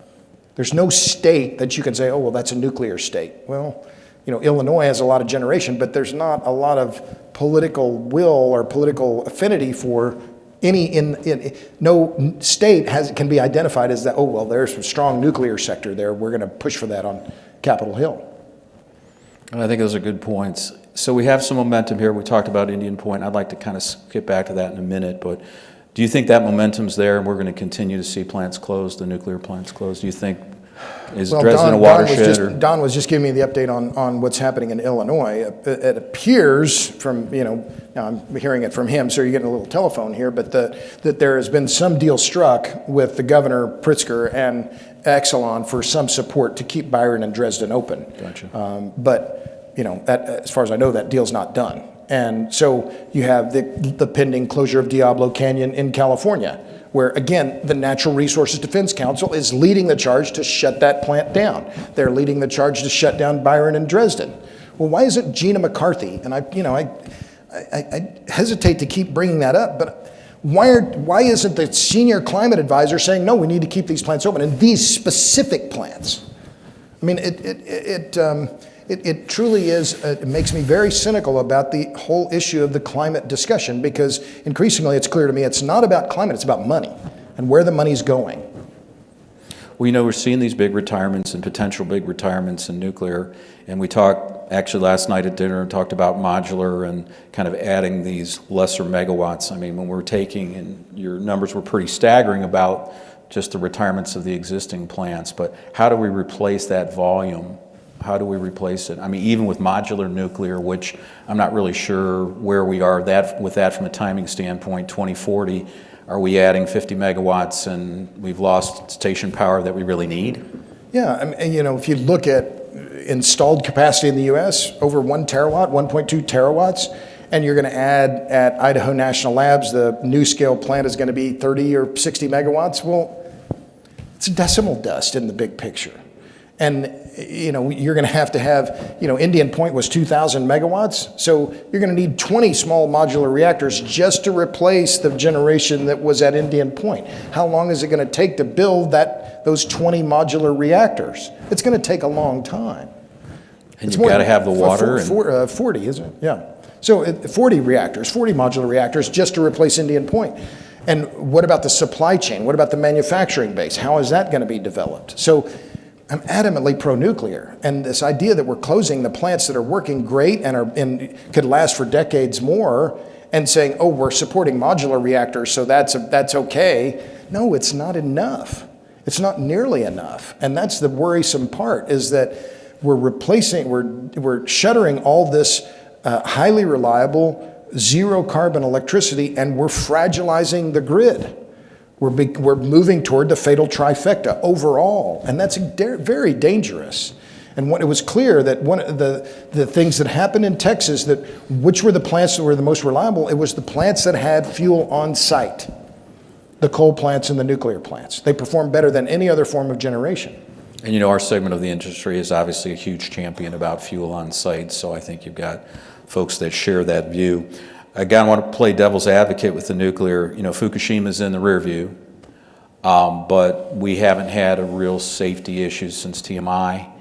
There's no state that you can say, oh, well, that's a nuclear state. Well, Illinois has a lot of generation, but there's not a lot of political will or political affinity for no state can be identified as that, oh, well, there's a strong nuclear sector there, we're going to push for that on Capitol Hill. And I think those are good points. So we have some momentum here. We talked about Indian Point. I'd like to kind of skip back to that in a minute, but do you think that momentum's there and we're going to continue to see plants closed, the nuclear plants closed? Do you think is Dresden a watershed? Don was just giving me the update on what's happening in Illinois. It appears from, now I'm hearing it from him, so you're getting a little telephone here, but that there has been some deal struck with the Governor Pritzker and Exelon for some support to keep Byron and Dresden open. Gotcha. But, as far as I know, that deal's not done. And so you have the pending closure of Diablo Canyon in California, where, again, the Natural Resources Defense Council is leading the charge to shut that plant down. They're leading the charge to shut down Byron and Dresden. Well, why isn't Gina McCarthy, and I hesitate to keep bringing that up, but why isn't the senior climate advisor saying, no, we need to keep these plants open, and these specific plants? I mean, it truly is, it makes me very cynical about the whole issue of the climate discussion, because increasingly it's clear to me it's not about climate, it's about money and where the money's going. Well, we're seeing these big retirements and potential big retirements in nuclear, and we talked, actually last night at dinner, and talked about modular and kind of adding these lesser megawatts. I mean, when we're taking, and your numbers were pretty staggering about just the retirements of the existing plants, but how do we replace that volume? How do we replace it? I mean, even with modular nuclear, which I'm not really sure where we are with that from a timing standpoint, 2040, are we adding 50 megawatts and we've lost station power that we really need? Yeah, I mean, if you look at installed capacity in the U.S., over 1 terawatt, 1.2 terawatts, and you're going to add at Idaho National Labs, the new scale plant is going to be 30 or 60 megawatts. Well, it's decimal dust in the big picture. And, you're going to have, Indian Point was 2,000 megawatts. So you're going to need 20 small modular reactors just to replace the generation that was at Indian Point. How long is it going to take to build those 20 modular reactors? It's going to take a long time. And you've got to have the water. 40, isn't it? Yeah. So 40 reactors, 40 modular reactors just to replace Indian Point. And what about the supply chain? What about the manufacturing base? How is that going to be developed? So I'm adamantly pro-nuclear, and this idea that we're closing the plants that are working great and could last for decades more, and saying, oh, we're supporting modular reactors, so that's okay. No, it's not enough. It's not nearly enough, and that's the worrisome part, is that we're shuttering all this highly reliable, zero carbon electricity, and we're fragilizing the grid. We're moving toward the fatal trifecta overall, and that's very dangerous. And it was clear that one of the things that happened in Texas, that which were the plants that were the most reliable, it was the plants that had fuel on site, the coal plants and the nuclear plants. They performed better than any other form of generation. And our segment of the industry is obviously a huge champion about fuel on site, so I think you've got folks that share that view. Again, I want to play devil's advocate with the nuclear. Fukushima's in the rear view, but we haven't had a real safety issue since TMI,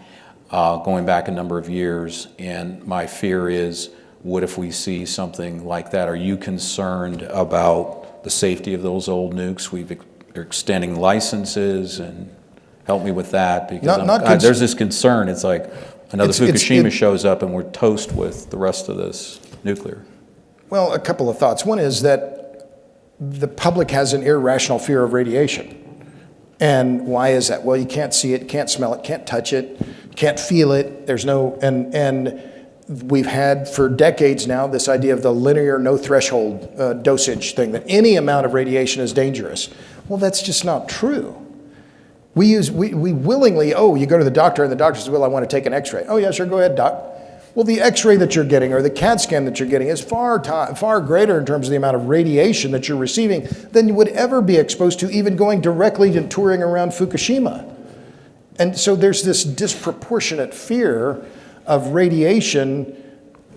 going back a number of years. And my fear is, what if we see something like that? Are you concerned about the safety of those old nukes? We're extending licenses, and help me with that, because there's this concern. It's like another Fukushima shows up and we're toast with the rest of this nuclear. Well, a couple of thoughts. One is that the public has an irrational fear of radiation. And why is that? Well, you can't see it, can't smell it, can't touch it, can't feel it. And we've had for decades now this idea of the linear no threshold dosage thing, that any amount of radiation is dangerous. Well, that's just not true. We willingly, you go to the doctor and the doctor says, well, I want to take an x-ray. Oh yeah, sure, go ahead, doc. Well, the x-ray that you're getting or the CAT scan that you're getting is far greater in terms of the amount of radiation that you're receiving than you would ever be exposed to even going directly to touring around Fukushima. And so there's this disproportionate fear of radiation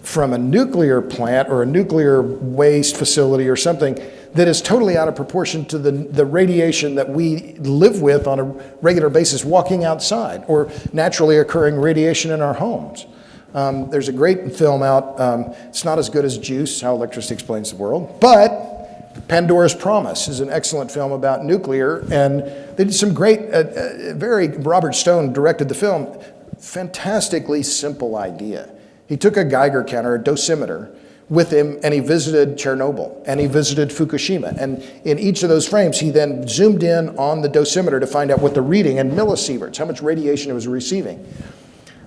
from a nuclear plant or a nuclear waste facility or something that is totally out of proportion to the radiation that we live with on a regular basis walking outside, or naturally occurring radiation in our homes. There's a great film out, it's not as good as Juice, How Electricity Explains the World, but Pandora's Promise is an excellent film about nuclear, and they did some great, Robert Stone directed the film, fantastically simple idea. He took a Geiger counter, a dosimeter, with him, and he visited Chernobyl, and he visited Fukushima, and in each of those frames, he then zoomed in on the dosimeter to find out what the reading in millisieverts, how much radiation it was receiving.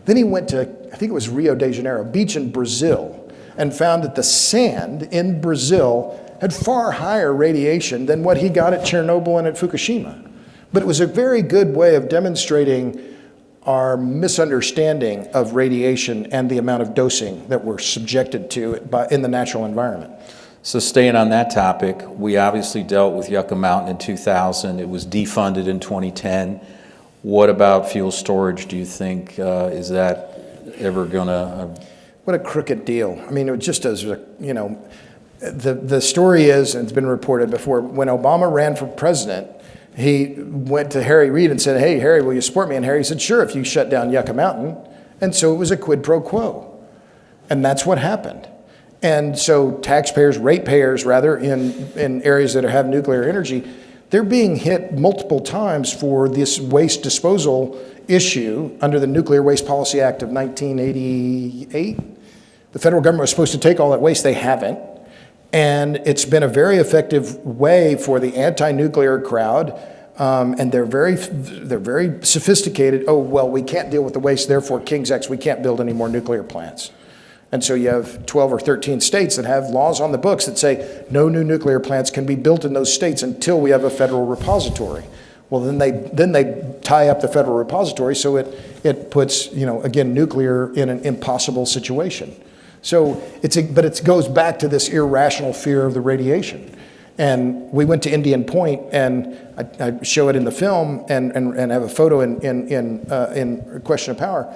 Then he went to, I think it was Rio de Janeiro, beach in Brazil, and found that the sand in Brazil had far higher radiation than what he got at Chernobyl and at Fukushima. But it was a very good way of demonstrating our misunderstanding of radiation and the amount of dosing that we're subjected to in the natural environment. So staying on that topic, we obviously dealt with Yucca Mountain in 2000. It was defunded in 2010. What about fuel storage, do you think? Is that ever going to... What a crooked deal. I mean, it just as, you know, the story is, and it's been reported before, when Obama ran for president, he went to Harry Reid and said, hey, Harry, will you support me? And Harry said, sure, if you shut down Yucca Mountain. And so it was a quid pro quo. And that's what happened. And so taxpayers, ratepayers rather, in areas that have nuclear energy, they're being hit multiple times for this waste disposal issue under the Nuclear Waste Policy Act of 1988. The federal government was supposed to take all that waste. They haven't. And it's been a very effective way for the anti-nuclear crowd, and they're very sophisticated. Oh, well, we can't deal with the waste, therefore, King's X, we can't build any more nuclear plants. And so you have 12 or 13 states that have laws on the books that say no new nuclear plants can be built in those states until we have a federal repository. Well, then they tie up the federal repository, so it puts, you know, again, nuclear in an impossible situation. So but it goes back to this irrational fear of the radiation. And we went to Indian Point, and I show it in the film and have a photo in Question of Power.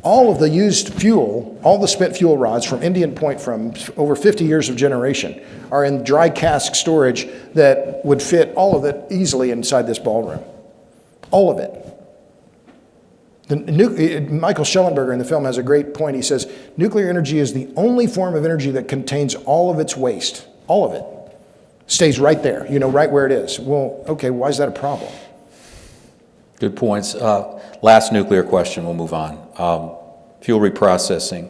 All of the used fuel, all the spent fuel rods from Indian Point from over 50 years of generation are in dry cask storage that would fit all of it easily inside this ballroom. All of it. Michael Schellenberger in the film has a great point. He says, nuclear energy is the only form of energy that contains all of its waste. All of it. Stays right there, you know, right where it is. Well, okay, why is that a problem? Good points. Last nuclear question, we'll move on. Fuel reprocessing.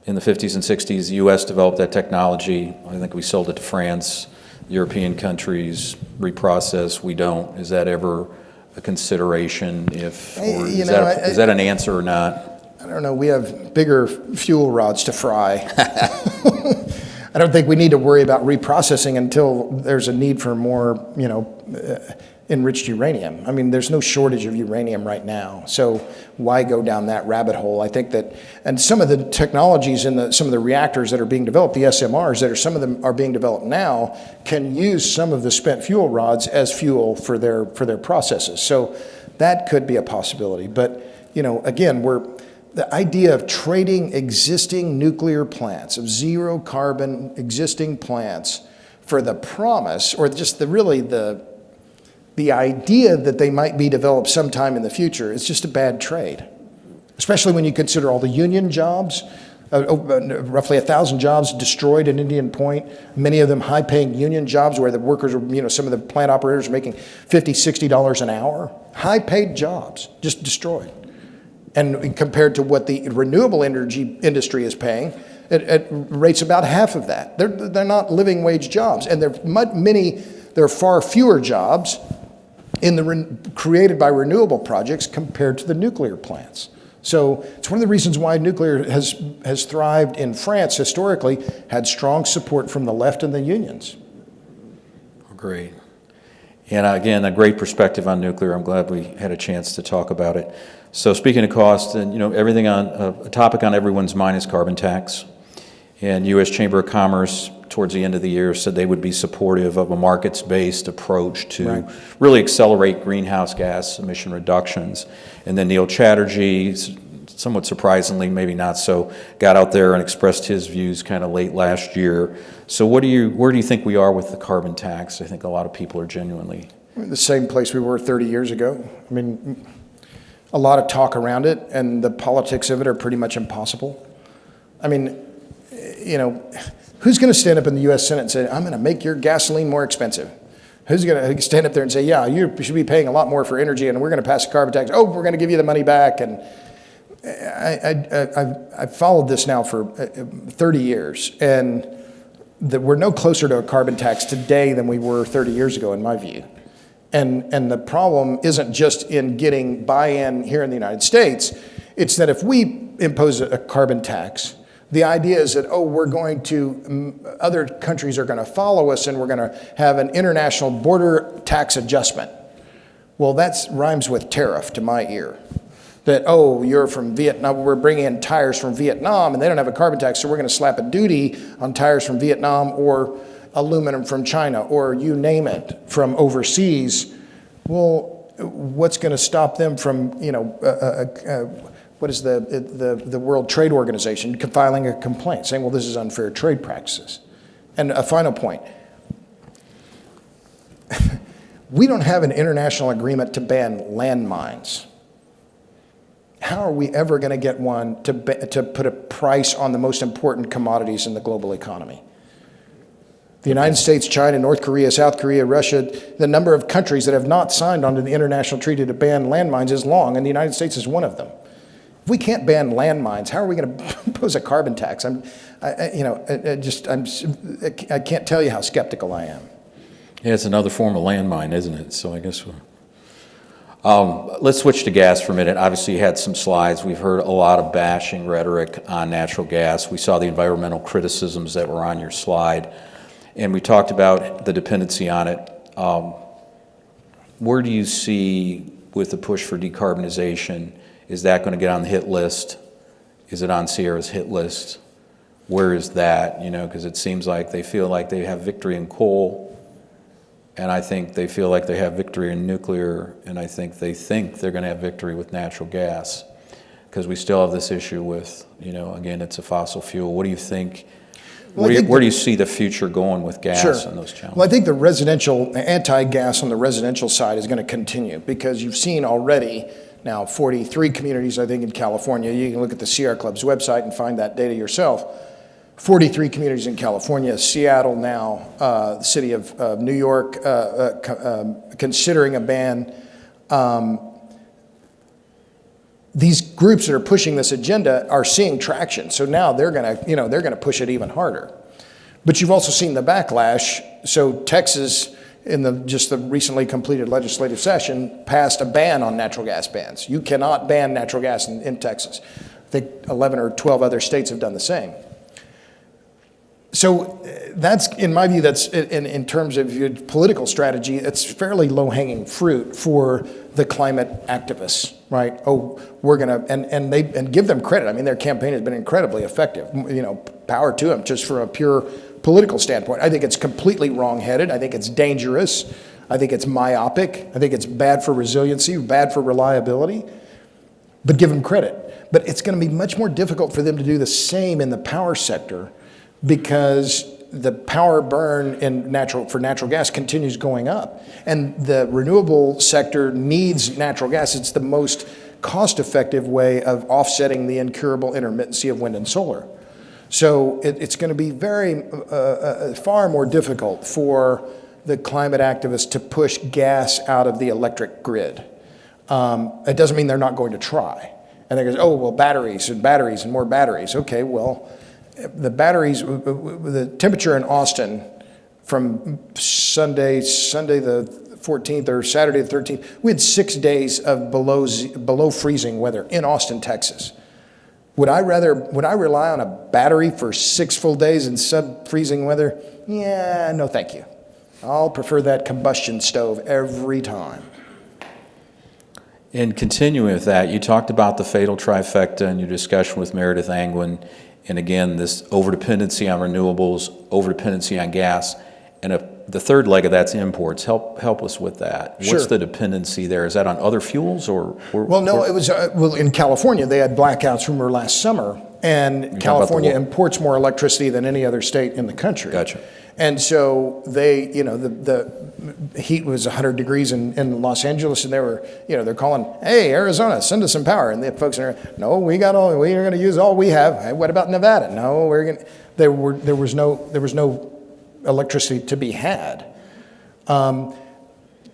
In the 50s and 60s, the U.S. developed that technology. I think we sold it to France. European countries reprocess. We don't. Is that ever a consideration? Is that an answer or not? I don't know. We have bigger fuel rods to fry. I don't think we need to worry about reprocessing until there's a need for more, you know, enriched uranium. I mean, there's no shortage of uranium right now, so why go down that rabbit hole? I think that, and some of the technologies in some of the reactors that are being developed, the SMRs some of them are being developed now, can use some of the spent fuel rods as fuel for their processes. So that could be a possibility. But, you know, again, the idea of trading existing nuclear plants, of zero carbon existing plants, for the promise, or just the idea that they might be developed sometime in the future, is just a bad trade. Especially when you consider all the union jobs, roughly 1,000 jobs destroyed in Indian Point, many of them high-paying union jobs where the workers are, you know, some of the plant operators are making $50, $60 an hour. High-paid jobs, just destroyed. And compared to what the renewable energy industry is paying, it rates about half of that. They're not living wage jobs, and there are far fewer jobs created by renewable projects compared to the nuclear plants. So it's one of the reasons why nuclear has thrived in France historically, had strong support from the left and the unions. Great. And again, a great perspective on nuclear. I'm glad we had a chance to talk about it. So speaking of cost, and you know, everything on a topic on everyone's mind is carbon tax. And U.S. Chamber of Commerce towards the end of the year said they would be supportive of a markets-based approach to really accelerate greenhouse gas emission reductions. And then Neil Chatterjee, somewhat surprisingly, maybe not so, got out there and expressed his views kind of late last year. So where do you think we are with the carbon tax? I think a lot of people are genuinely... We're in the same place we were 30 years ago. I mean, a lot of talk around it, and the politics of it are pretty much impossible. I mean, you know, who's going to stand up in the U.S. Senate and say, I'm going to make your gasoline more expensive? Who's going to stand up there and say, yeah, you should be paying a lot more for energy, and we're going to pass a carbon tax. Oh, we're going to give you the money back. And I've followed this now for 30 years, and we're no closer to a carbon tax today than we were 30 years ago, in my view. And the problem isn't just in getting buy-in here in the United States. It's that if we impose a carbon tax, the idea is that, other countries are going to follow us, and we're going to have an international border tax adjustment. Well, that rhymes with tariff to my ear. That, oh, you're from Vietnam, we're bringing in tires from Vietnam and they don't have a carbon tax, so we're going to slap a duty on tires from Vietnam or aluminum from China or you name it from overseas. Well, what's going to stop them from, what is the World Trade Organization filing a complaint saying, well, this is unfair trade practices? And a final point. We don't have an international agreement to ban landmines. How are we ever going to get one to put a price on the most important commodities in the global economy? The United States, China, North Korea, South Korea, Russia, the number of countries that have not signed onto the international treaty to ban landmines is long, and the United States is one of them. If we can't ban landmines, how are we going to impose a carbon tax? I can't tell you how skeptical I am. Yeah, it's another form of landmine, isn't it? So I guess let's switch to gas for a minute. Obviously, you had some slides. We've heard a lot of bashing rhetoric on natural gas. We saw the environmental criticisms that were on your slide, and we talked about the dependency on it. Where do you see, with the push for decarbonization, is that going to get on the hit list? Is it on Sierra's hit list? Where is that? Because it seems like they feel like they have victory in coal, and I think they feel like they have victory in nuclear, and I think they're going to have victory with natural gas, because we still have this issue with, again, it's a fossil fuel. What do you think? Where do you see the future going with gas and those challenges? Well, I think the residential, anti-gas on the residential side is going to continue, because you've seen already now 43 communities, I think, in California. You can look at the Sierra Club's website and find that data yourself. 43 communities in California, Seattle now, the city of New York considering a ban. These groups that are pushing this agenda are seeing traction, so now they're going to push it even harder. But you've also seen the backlash. So Texas, in the recently completed legislative session, passed a ban on natural gas bans. You cannot ban natural gas in Texas. I think 11 or 12 other states have done the same. So that's, in my view, that's in terms of your political strategy, it's fairly low-hanging fruit for the climate activists, right? Oh, we're gonna, and give them credit. I mean, their campaign has been incredibly effective. Power to them, just from a pure political standpoint. I think it's completely wrong-headed. I think it's dangerous. I think it's myopic. I think it's bad for resiliency, bad for reliability. But give them credit. But it's going to be much more difficult for them to do the same in the power sector, because the power burn for natural gas continues going up. And the renewable sector needs natural gas. It's the most cost-effective way of offsetting the incurable intermittency of wind and solar. So it's going to be far more difficult for the climate activists to push gas out of the electric grid. It doesn't mean they're not going to try. And they go, oh, well, batteries and more batteries. Okay, well, the batteries, the temperature in Austin from Sunday the 14th or Saturday the 13th, we had 6 days of below freezing weather in Austin, Texas. Would I rely on a battery for 6 full days in sub-freezing weather? Yeah, no thank you. I'll prefer that combustion stove every time. And continuing with that, you talked about the fatal trifecta in your discussion with Meredith Angwin. And again, this overdependency on renewables, overdependency on gas, and the third leg of that's imports. Help us with that. Sure. What's the dependency there? Is that on other fuels or? Well, no, it was in California. They had blackouts, remember, last summer, and California imports more electricity than any other state in the country. Gotcha. And so they, the heat was 100 degrees in Los Angeles, and they were, they're calling, hey, Arizona, send us some power. And the folks in there, no, we're going to use all we have. Hey, what about Nevada? No, there was no electricity to be had.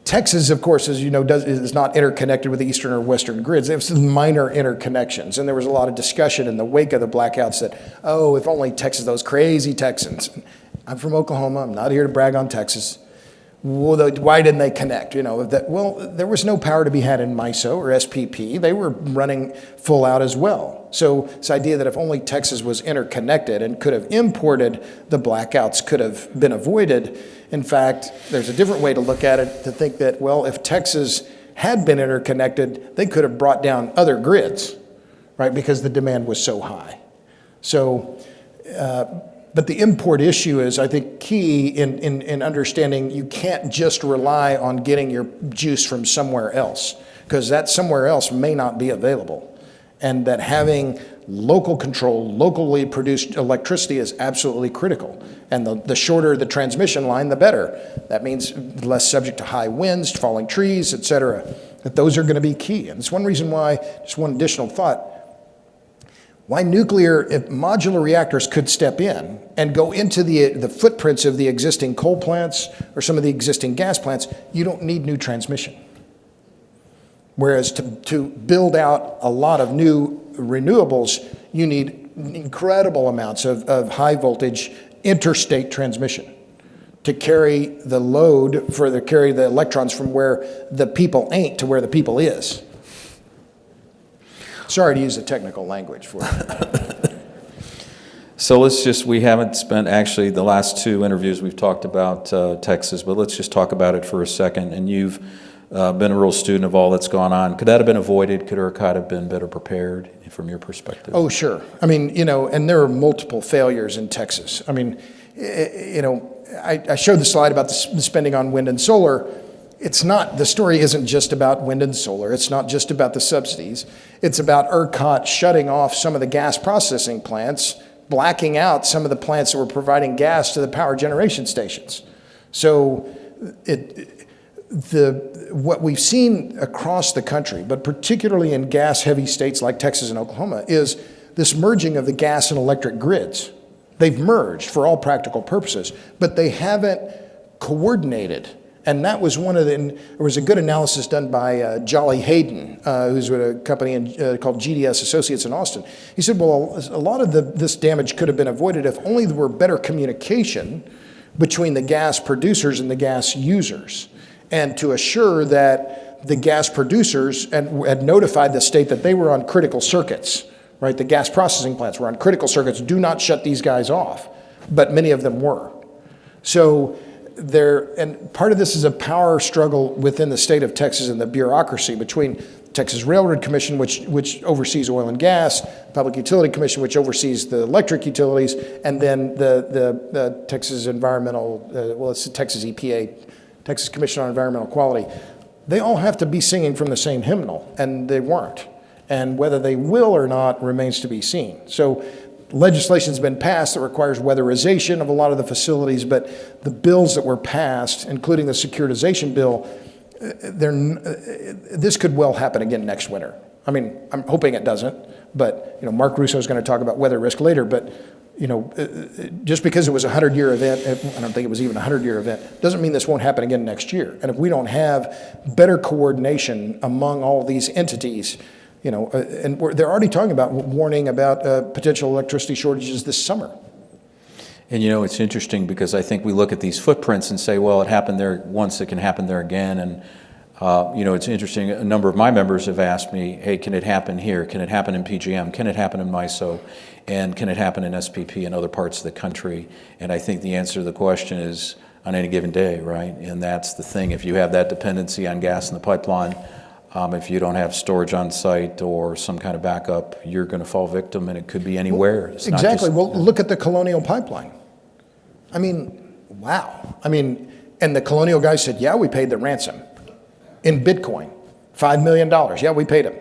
Texas, of course, as you know, is not interconnected with the eastern or western grids. They have some minor interconnections, and there was a lot of discussion in the wake of the blackouts that, oh, if only Texas, those crazy Texans. I'm from Oklahoma. I'm not here to brag on Texas. Well, why didn't they connect? Well, there was no power to be had in MISO or SPP. They were running full out as well. So this idea that if only Texas was interconnected and could have imported, the blackouts could have been avoided. In fact, there's a different way to look at it, to think that, well, if Texas had been interconnected, they could have brought down other grids, right, because the demand was so high. So, but the import issue is, I think, key in understanding you can't just rely on getting your juice from somewhere else, because that somewhere else may not be available. And that having local control, locally produced electricity is absolutely critical. And the shorter the transmission line, the better. That means less subject to high winds, falling trees, et cetera. That those are going to be key. And it's one reason why, just one additional thought, why nuclear, if modular reactors could step in and go into the footprints of the existing coal plants or some of the existing gas plants, you don't need new transmission. Whereas to build out a lot of new renewables, you need incredible amounts of high voltage interstate transmission to carry the load, carry the electrons from where the people ain't to where the people is. Sorry to use the technical language for it. So we haven't spent, actually, the last two interviews we've talked about Texas, but let's just talk about it for a second. And you've been a real student of all that's gone on. Could that have been avoided? Could ERCOT have been better prepared from your perspective? Oh, sure. I mean, and there are multiple failures in Texas. I mean, I showed the slide about the spending on wind and solar. The story isn't just about wind and solar. It's not just about the subsidies. It's about ERCOT shutting off some of the gas processing plants, blacking out some of the plants that were providing gas to the power generation stations. So what we've seen across the country, but particularly in gas-heavy states like Texas and Oklahoma, is this merging of the gas and electric grids. They've merged for all practical purposes, but they haven't coordinated. And that was there was a good analysis done by Jolly Hayden, who's with a company called GDS Associates in Austin. He said, well, a lot of this damage could have been avoided if only there were better communication between the gas producers and the gas users, and to assure that the gas producers had notified the state that they were on critical circuits, right? The gas processing plants were on critical circuits. Do not shut these guys off. But many of them were. So and part of this is a power struggle within the state of Texas and the bureaucracy between Texas Railroad Commission, which oversees oil and gas, Public Utility Commission, which oversees the electric utilities, and then the Texas Environmental, it's the Texas EPA, Texas Commission on Environmental Quality. They all have to be singing from the same hymnal, and they weren't. And whether they will or not remains to be seen. So legislation's been passed that requires weatherization of a lot of the facilities, but the bills that were passed, including the securitization bill, this could well happen again next winter. I mean, I'm hoping it doesn't, but Mark Russo is going to talk about weather risk later, but just because it was a 100-year event, I don't think it was even a 100-year event, doesn't mean this won't happen again next year. And if we don't have better coordination among all these entities, and they're already talking about warning about potential electricity shortages this summer. And it's interesting because I think we look at these footprints and say, well, it happened there once, it can happen there again. And, it's interesting. A number of my members have asked me, hey, can it happen here? Can it happen in PJM? Can it happen in MISO? And can it happen in SPP and other parts of the country? And I think the answer to the question is on any given day, right? And that's the thing. If you have that dependency on gas in the pipeline, if you don't have storage on site or some kind of backup, you're going to fall victim, and it could be anywhere. It's exactly. Look at the Colonial Pipeline. I mean, wow. I mean, and the Colonial guys said, yeah, we paid the ransom in Bitcoin, $5 million. Yeah, we paid them.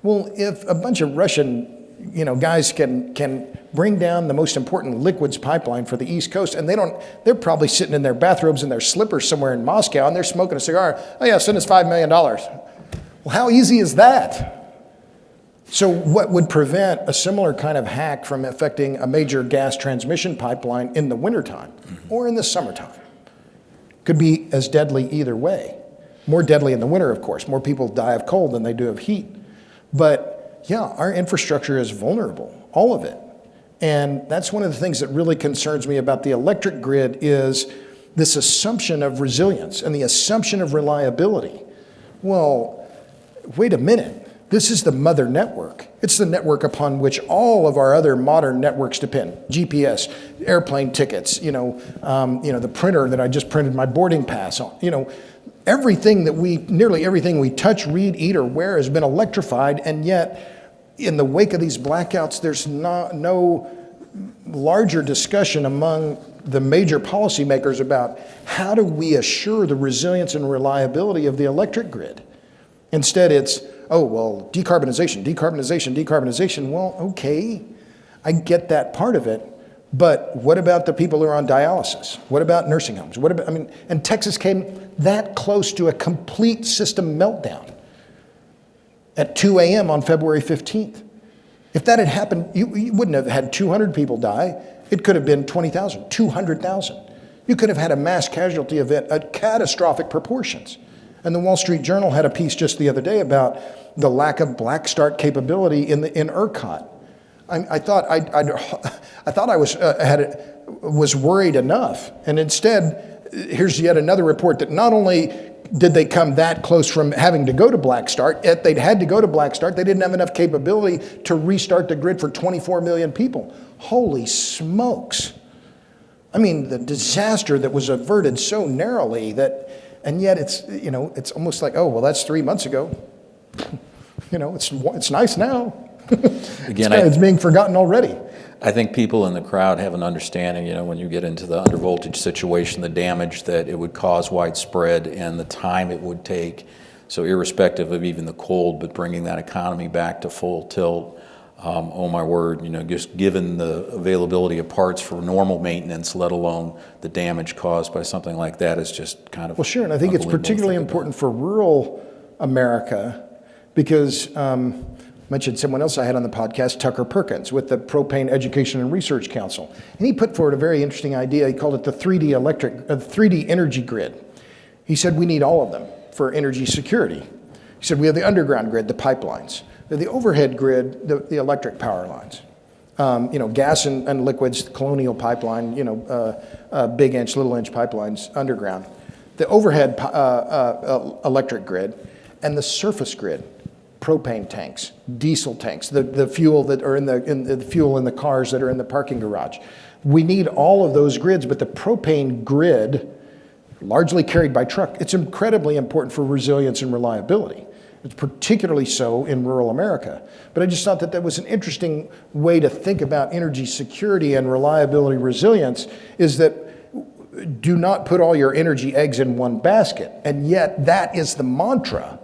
Well, if a bunch of Russian, guys can bring down the most important liquids pipeline for the East Coast, and they're probably sitting in their bathrobes and their slippers somewhere in Moscow, and they're smoking a cigar. Oh yeah, send us $5 million. Well, how easy is that? So what would prevent a similar kind of hack from affecting a major gas transmission pipeline in the wintertime or in the summertime? Could be as deadly either way. More deadly in the winter, of course. More people die of cold than they do of heat. But yeah, our infrastructure is vulnerable, all of it. And that's one of the things that really concerns me about the electric grid is this assumption of resilience and the assumption of reliability. Well, wait a minute. This is the mother network. It's the network upon which all of our other modern networks depend. GPS, airplane tickets, the printer that I just printed my boarding pass on. Nearly everything we touch, read, eat, or wear has been electrified, and yet in the wake of these blackouts, there's no larger discussion among the major policymakers about how do we assure the resilience and reliability of the electric grid. Instead, it's, oh, well, decarbonization. Well, okay, I get that part of it, but what about the people who are on dialysis? What about nursing homes? And Texas came that close to a complete system meltdown at 2 a.m. on February 15th. If that had happened, you wouldn't have had 200 people die. It could have been 20,000, 200,000. You could have had a mass casualty event at catastrophic proportions. And the Wall Street Journal had a piece just the other day about the lack of black start capability in ERCOT. I thought I was worried enough, and instead, here's yet another report that not only did they come that close from having to go to black start, yet they'd had to go to black start. They didn't have enough capability to restart the grid for 24 million people. Holy smokes! I mean, the disaster that was averted so narrowly and yet it's almost like, oh well, that's 3 months ago. It's nice now. Again, it's being forgotten already. I think people in the crowd have an understanding, when you get into the undervoltage situation, the damage that it would cause widespread and the time it would take. So irrespective of even the cold, but bringing that economy back to full tilt, oh my word, just given the availability of parts for normal maintenance, let alone the damage caused by something like that, is just kind of... Well, sure, and I think it's particularly important for rural America because... mentioned someone else I had on the podcast, Tucker Perkins, with the Propane Education and Research Council. And he put forward a very interesting idea. He called it the 3D energy grid. He said we need all of them for energy security. He said we have the underground grid, the pipelines. The overhead grid, the electric power lines. Gas and liquids, the Colonial Pipeline, big inch, little inch pipelines underground. The overhead electric grid and the surface grid. Propane tanks, diesel tanks, the fuel that are in the fuel in the cars that are in the parking garage. We need all of those grids, but the propane grid, largely carried by truck, it's incredibly important for resilience and reliability. It's particularly so in rural America. But I just thought that was an interesting way to think about energy security and reliability resilience, is that do not put all your energy eggs in one basket. And yet that is the mantra,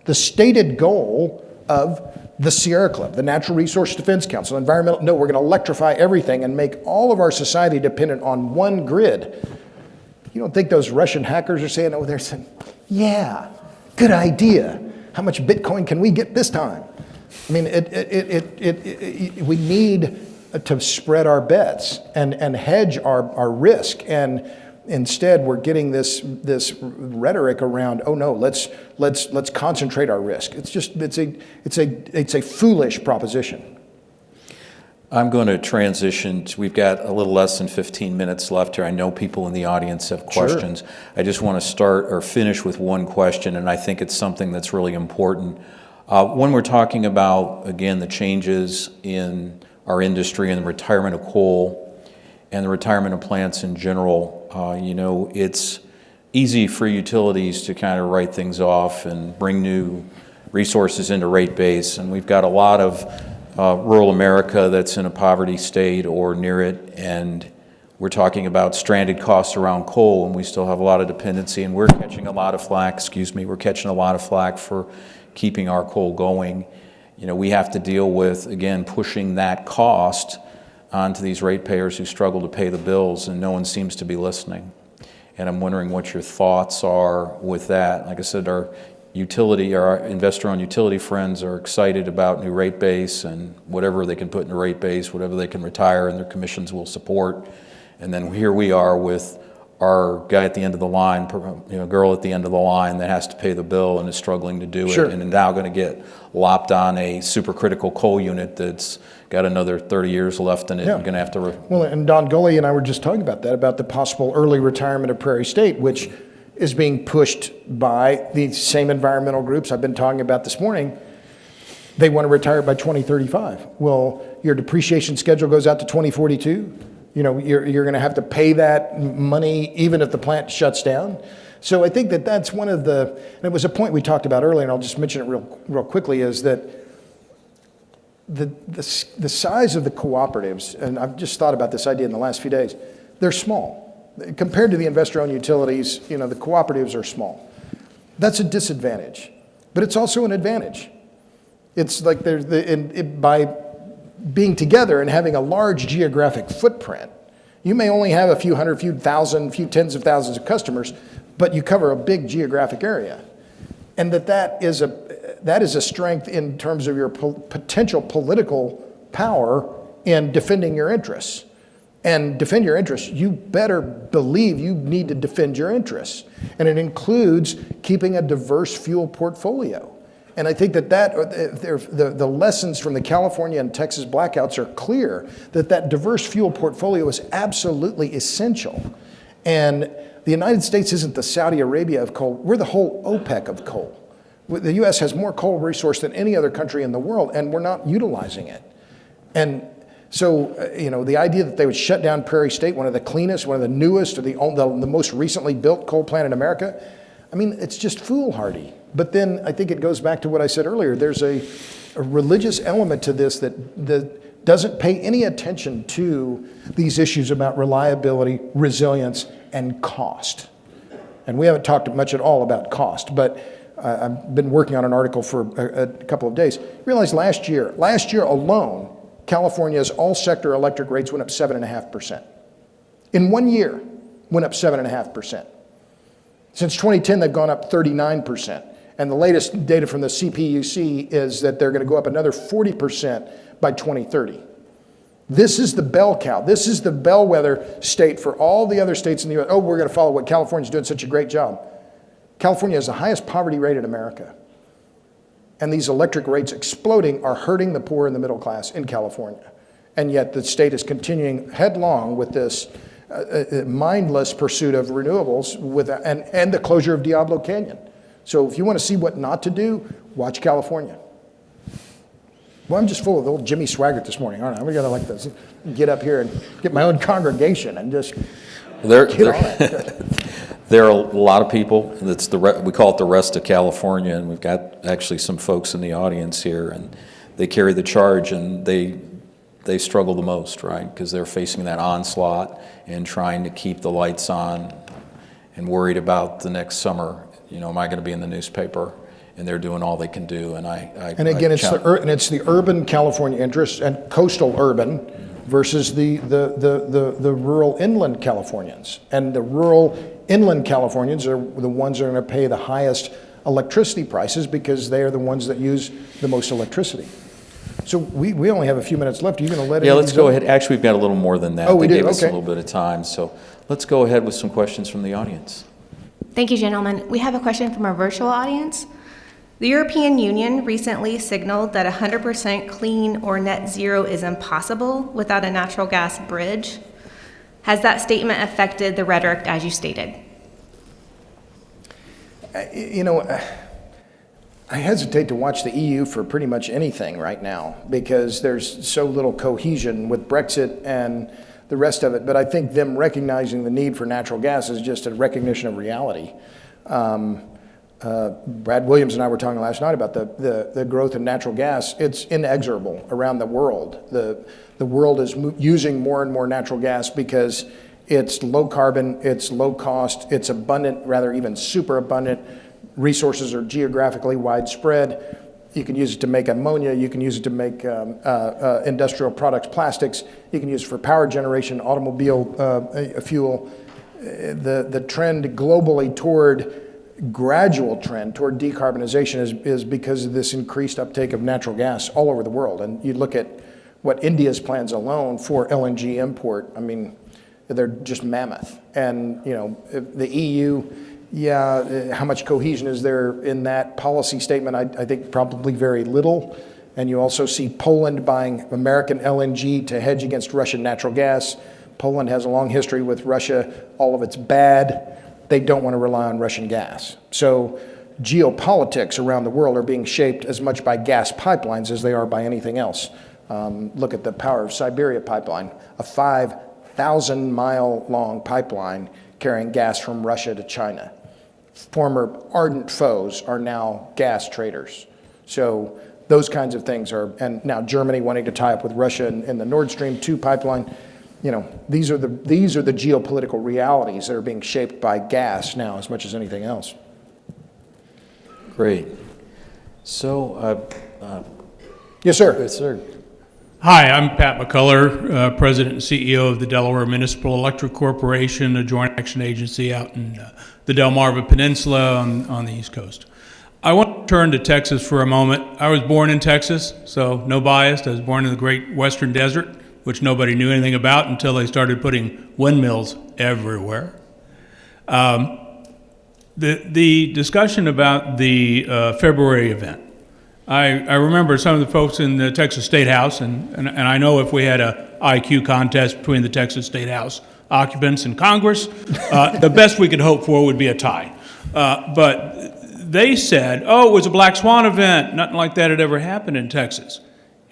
the stated goal of the Sierra Club, the Natural Resource Defense Council, we're going to electrify everything and make all of our society dependent on one grid. You don't think those Russian hackers are saying, they're saying, yeah, good idea. How much Bitcoin can we get this time? I mean, we need to spread our bets and hedge our risk. And instead, we're getting this rhetoric around, oh no, let's concentrate our risk. It's a foolish proposition. I'm going to transition. We've got a little less than 15 minutes left here. I know people in the audience have questions. Sure. I just want to start or finish with one question, and I think it's something that's really important. When we're talking about, again, the changes in our industry and the retirement of coal and the retirement of plants in general, it's easy for utilities to kind of write things off and bring new resources into rate base. And we've got a lot of rural America that's in a poverty state or near it, and we're talking about stranded costs around coal, and we still have a lot of dependency, and we're catching a lot of flack, for keeping our coal going. We have to deal with, again, pushing that cost onto these ratepayers who struggle to pay the bills, and no one seems to be listening. And I'm wondering what your thoughts are with that. Like I said, our investor-owned utility friends are excited about new rate base and whatever they can put into rate base, whatever they can retire, and their commissions will support. And then here we are with our guy at the end of the line, girl at the end of the line that has to pay the bill and is struggling to do Sure. it, and now going to get lopped on a supercritical coal unit that's got another 30 years left in it. Yeah. And going to have to... Well, and Don Gully and I were just talking about that, about the possible early retirement of Prairie State, which is being pushed by the same environmental groups I've been talking about this morning. They want to retire by 2035. Well, your depreciation schedule goes out to 2042. You're going to have to pay that money even if the plant shuts down. So I think that that's one of the, and it was a point we talked about earlier, and I'll just mention it real quickly, is that the size of the cooperatives, and I've just thought about this idea in the last few days, they're small. Compared to the investor-owned utilities, the cooperatives are small. That's a disadvantage, but it's also an advantage. It's like by being together and having a large geographic footprint, you may only have a few hundred, few thousand, few tens of thousands of customers, but you cover a big geographic area. And that is a strength in terms of your potential political power in defending your interests. And defend your interests, you better believe you need to defend your interests. And it includes keeping a diverse fuel portfolio. And I think that the lessons from the California and Texas blackouts are clear that diverse fuel portfolio is absolutely essential. And the United States isn't the Saudi Arabia of coal. We're the whole OPEC of coal. The U.S. has more coal resource than any other country in the world, and we're not utilizing it. And so, the idea that they would shut down Prairie State, one of the cleanest, one of the newest, or the most recently built coal plant in America, it's just foolhardy. But then I think it goes back to what I said earlier. There's a religious element to this that doesn't pay any attention to these issues about reliability, resilience, and cost. And we haven't talked much at all about cost, but I've been working on an article for a couple of days. Realized last year alone, California's all-sector electric rates went up 7.5%. In 1 year, went up 7.5%. Since 2010, they've gone up 39%. And the latest data from the CPUC is that they're going to go up another 40% by 2030. This is the bell cow. This is the bellwether state for all the other states in the U.S. Oh, we're going to follow what California's doing such a great job. California has the highest poverty rate in America. And these electric rates exploding are hurting the poor and the middle class in California. And yet the state is continuing headlong with this mindless pursuit of renewables and the closure of Diablo Canyon. So if you want to see what not to do, watch California. Well, I'm just full of old Jimmy Swaggart this morning, aren't I? I'm going to get up here and get my own congregation and just get on it. There are a lot of people, we call it the rest of California, and we've got actually some folks in the audience here, and they carry the charge, and they struggle the most, right? Because they're facing that onslaught and trying to keep the lights on and worried about the next summer. Am I going to be in the newspaper? And they're doing all they can do. And it's the urban California interests and coastal urban versus the rural inland Californians. And the rural inland Californians are the ones that are going to pay the highest electricity prices because they are the ones that use the most electricity. So we only have a few minutes left. Are you going to let Yeah, let's go ahead. Actually, we've got a little more than that. Oh, we do? Gave us a Okay. little bit of time. So let's go ahead with some questions from the audience. Thank you, gentlemen. We have a question from our virtual audience. The European Union recently signaled that 100% clean or net zero is impossible without a natural gas bridge. Has that statement affected the rhetoric as you stated? I hesitate to watch the EU for pretty much anything right now because there's so little cohesion with Brexit and the rest of it. But I think them recognizing the need for natural gas is just a recognition of reality. Brad Williams and I were talking last night about the growth in natural gas. It's inexorable around the world. The world is using more and more natural gas because it's low carbon, it's low cost, it's abundant, rather even super abundant. Resources are geographically widespread. You can use it to make ammonia. You can use it to make industrial products, plastics. You can use it for power generation, automobile fuel. The trend globally gradual trend toward decarbonization is because of this increased uptake of natural gas all over the world. And you look at what India's plans alone for LNG import, they're just mammoth. And, the EU, how much cohesion is there in that policy statement? I think probably very little. And you also see Poland buying American LNG to hedge against Russian natural gas. Poland has a long history with Russia. All of it's bad. They don't want to rely on Russian gas. So geopolitics around the world are being shaped as much by gas pipelines as they are by anything else. Look at the Power of Siberia pipeline, a 5,000-mile long pipeline carrying gas from Russia to China. former ardent foes are now gas traders. So those kinds of things are, and now Germany wanting to tie up with Russia in the Nord Stream 2 pipeline. These are the geopolitical realities that are being shaped by gas now as much as anything else. Great. So, Yes, sir. yes, sir. Hi, I'm Pat McCullough, President and CEO of the Delaware Municipal Electric Corporation, a joint action agency out in the Delmarva Peninsula on the East Coast. I want to turn to Texas for a moment. I was born in Texas, so no bias. I was born in the great western desert, which nobody knew anything about until they started putting windmills everywhere. The discussion about the February event, I remember some of the folks in the Texas State House, and I know if we had a IQ contest between the Texas State House occupants and Congress, the best we could hope for would be a tie. But they said, oh, it was a black swan event. Nothing like that had ever happened in Texas.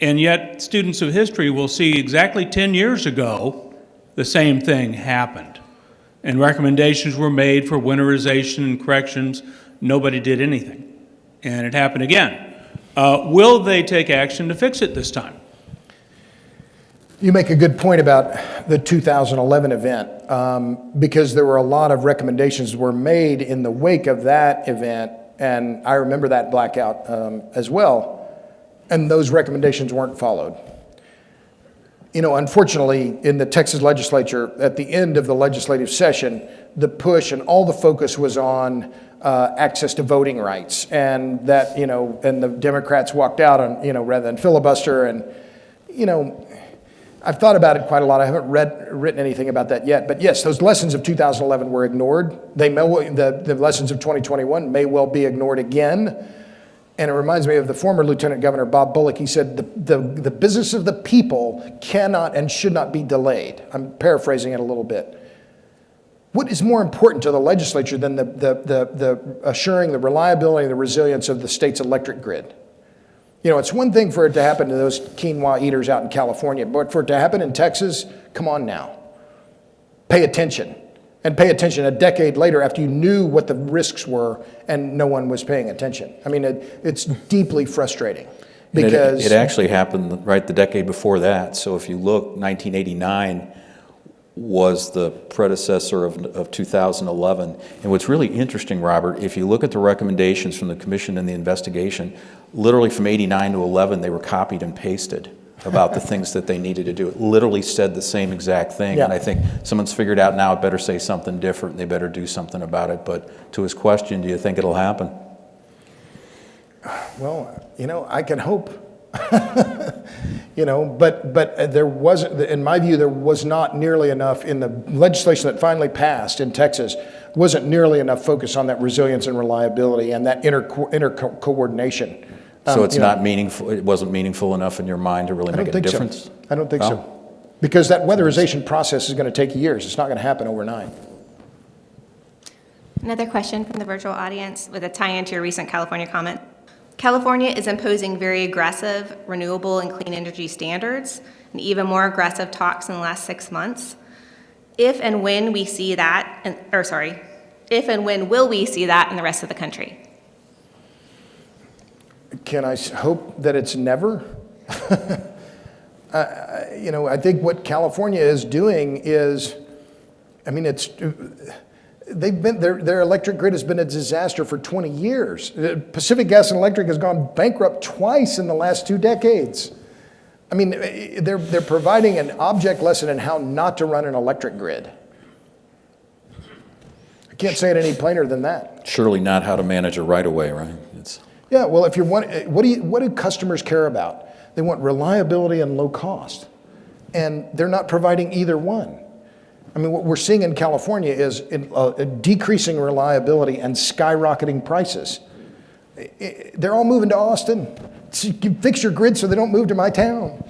And yet students of history will see exactly 10 years ago, the same thing happened. And recommendations were made for winterization and corrections. Nobody did anything. And it happened again. Will they take action to fix it this time? You make a good point about the 2011 event, because there were a lot of recommendations were made in the wake of that event, and I remember that blackout as well, and those recommendations weren't followed. Unfortunately, in the Texas legislature, at the end of the legislative session, the push and all the focus was on access to voting rights, and that, and the Democrats walked out on, rather than filibuster, and, I've thought about it quite a lot. I haven't written anything about that yet, but yes, those lessons of 2011 were ignored. The lessons of 2021 may well be ignored again. And it reminds me of the former Lieutenant Governor Bob Bullock. He said, the business of the people cannot and should not be delayed. I'm paraphrasing it a little bit. What is more important to the legislature than the assuring the reliability and the resilience of the state's electric grid? It's one thing for it to happen to those quinoa eaters out in California, but for it to happen in Texas, come on now. Pay attention. And pay attention a decade later after you knew what the risks were and no one was paying attention. I mean, it's deeply frustrating because... It actually happened right the decade before that. So if you look, 1989 was the predecessor of 2011. And what's really interesting, Robert, if you look at the recommendations from the commission and the investigation, literally from 89 to 11, they were copied and pasted about the things that they needed to do. It literally said the same exact thing. Yeah. And I think someone's figured out now it better say something different. They better do something about it. But to his question, do you think it'll happen? Well, I can hope. But there wasn't, in my view, there was not nearly enough in the legislation that finally passed in Texas, wasn't nearly enough focus on that resilience and reliability and that coordination. So it's not meaningful, it wasn't meaningful enough in your mind to really make a difference? So. I don't think so. Because that weatherization process is going to take years. It's not going to happen overnight. Another question from the virtual audience with a tie-in to your recent California comment. California is imposing very aggressive renewable and clean energy standards, and even more aggressive talks in the last 6 months. If and when will we see that in the rest of the country? Can I hope that it's never? I think what California is doing is, their electric grid has been a disaster for 20 years. Pacific Gas and Electric has gone bankrupt twice in the last 2 decades. They're providing an object lesson in how not to run an electric grid. I can't say it any plainer than that. Surely not how to manage a right-of-way, right? Yeah, well, if you want, what do customers care about? They want reliability and low cost, and they're not providing either one. What we're seeing in California is a decreasing reliability and skyrocketing prices. They're all moving to Austin. You fix your grid so they don't move to my town.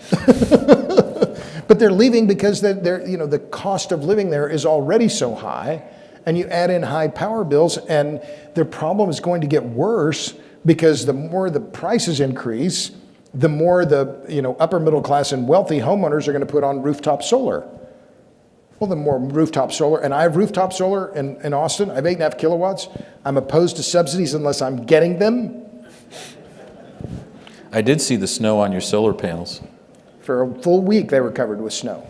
But they're leaving because the cost of living there is already so high, and you add in high power bills, and their problem is going to get worse because the more the prices increase, the more the upper middle class and wealthy homeowners are going to put on rooftop solar. Well, the more rooftop solar, and I have rooftop solar in Austin. I have 8.5 kilowatts. I'm opposed to subsidies unless I'm getting them. I did see the snow on your solar panels. For a full week, they were covered with snow.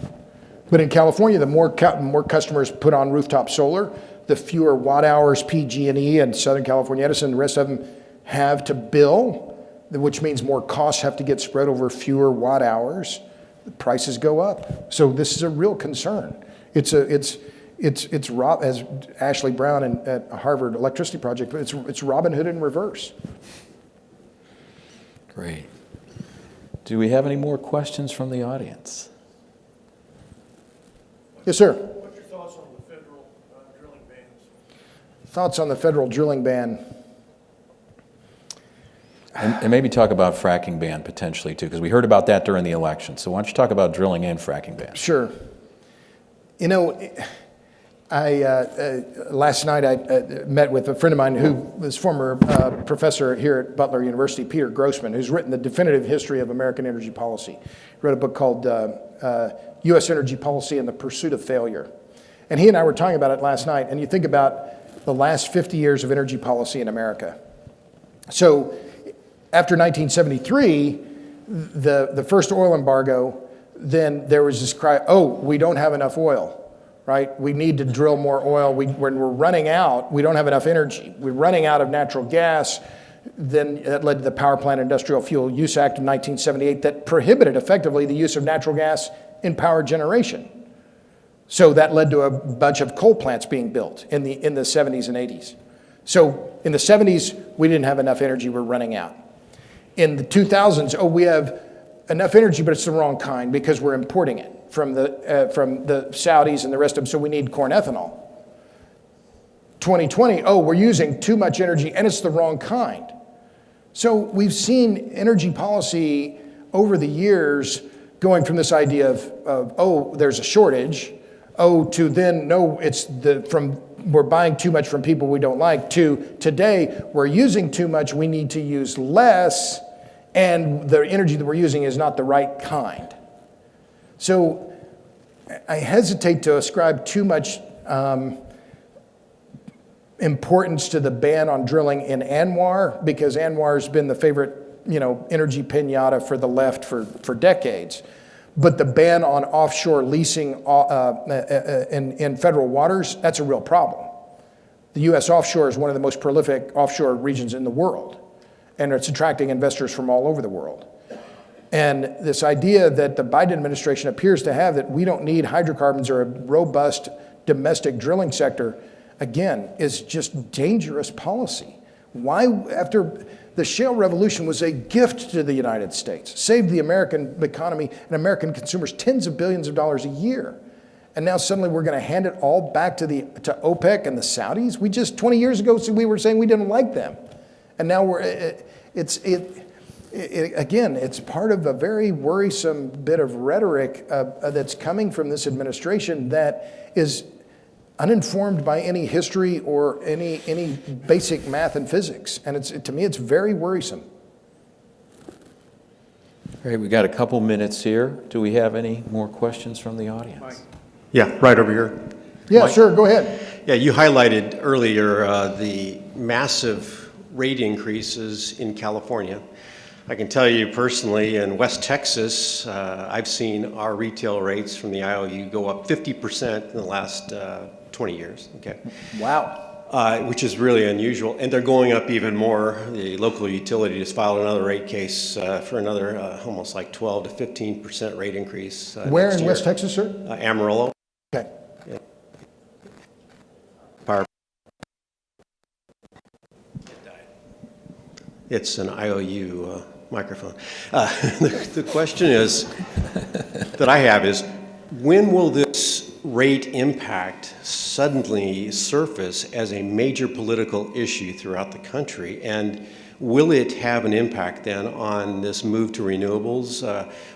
But in California, the more customers put on rooftop solar, the fewer watt hours PG&E and Southern California Edison, the rest of them have to bill, which means more costs have to get spread over fewer watt hours. The prices go up. So this is a real concern. It's as Ashley Brown at Harvard Electricity Project, but it's Robin Hood in reverse. Great. Do we have any more questions from the audience? Yes, sir. What's your thoughts on the federal drilling bans? Thoughts on the federal drilling ban? And maybe talk about fracking ban potentially too, because we heard about that during the election. So why don't you talk about drilling and fracking ban? Sure. You know, last night I met with a friend of mine who was former professor here at Butler University, Peter Grossman, who's written the definitive history of American energy policy. He wrote a book called U.S. Energy Policy and the Pursuit of Failure. And he and I were talking about it last night, and you think about the last 50 years of energy policy in America. So after 1973, the first oil embargo, then there was this cry, oh, we don't have enough oil, right? We need to drill more oil. When we're running out, we don't have enough energy. We're running out of natural gas. Then that led to the Power Plant Industrial Fuel Use Act of 1978 that prohibited effectively the use of natural gas in power generation. So that led to a bunch of coal plants being built in the 70s and 80s. So in the 70s, we didn't have enough energy, we're running out. In the 2000s, we have enough energy, but it's the wrong kind because we're importing it from the Saudis and the rest of them, so we need corn ethanol. 2020, we're using too much energy and it's the wrong kind. So we've seen energy policy over the years going from this idea of there's a shortage, to then, no, we're buying too much from people we don't like, to today, we're using too much, we need to use less, and the energy that we're using is not the right kind. So I hesitate to ascribe too much importance to the ban on drilling in ANWR, because ANWR's been the favorite, energy piñata for the left for decades. But the ban on offshore leasing in federal waters, that's a real problem. The U.S. offshore is one of the most prolific offshore regions in the world, and it's attracting investors from all over the world. And this idea that the Biden administration appears to have that we don't need hydrocarbons or a robust domestic drilling sector, again, is just dangerous policy. Why, after the shale revolution was a gift to the United States, saved the American economy and American consumers tens of billions of dollars a year. And now suddenly we're going to hand it all back to OPEC and the Saudis? 20 years ago, we were saying we didn't like them. And now again, it's part of a very worrisome bit of rhetoric that's coming from this administration that is uninformed by any history or any basic math and physics. And to me, it's very worrisome. All right, we got a couple minutes here. Do we have any more questions from the audience? Yeah, right over here. Yeah, Mike? sure, go ahead. Yeah, you highlighted earlier the massive rate increases in California. I can tell you personally, in West Texas, I've seen our retail rates from the IOU go up 50% in the last 20 years. Okay. Wow. Which is really unusual, and they're going up even more. The local utility just filed another rate case for another almost like 12 to 15% rate increase. Where in West Texas, sir? Amarillo. Okay. Yeah. Power. It's an IOU microphone. The question is that I have is, when will this rate impact suddenly surface as a major political issue throughout the country? And will it have an impact then on this move to renewables?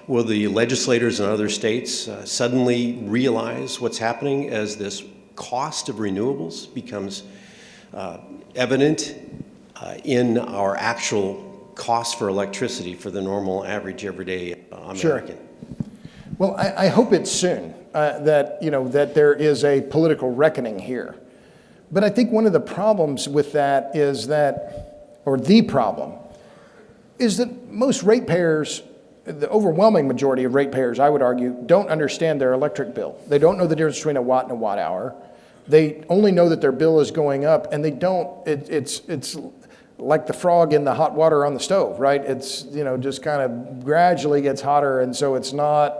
Will the legislators in other states suddenly realize what's happening as this cost of renewables becomes evident in our actual cost for electricity for the normal, average, everyday American? Sure. Well, I hope it's soon that, that there is a political reckoning here. But I think one of the problems with that is that, or the problem, is that most ratepayers, the overwhelming majority of ratepayers, I would argue, don't understand their electric bill. They don't know the difference between a watt and a watt hour. They only know that their bill is going up, and they don't, it's like the frog in the hot water on the stove, right? It's, just kind of gradually gets hotter, and so it's not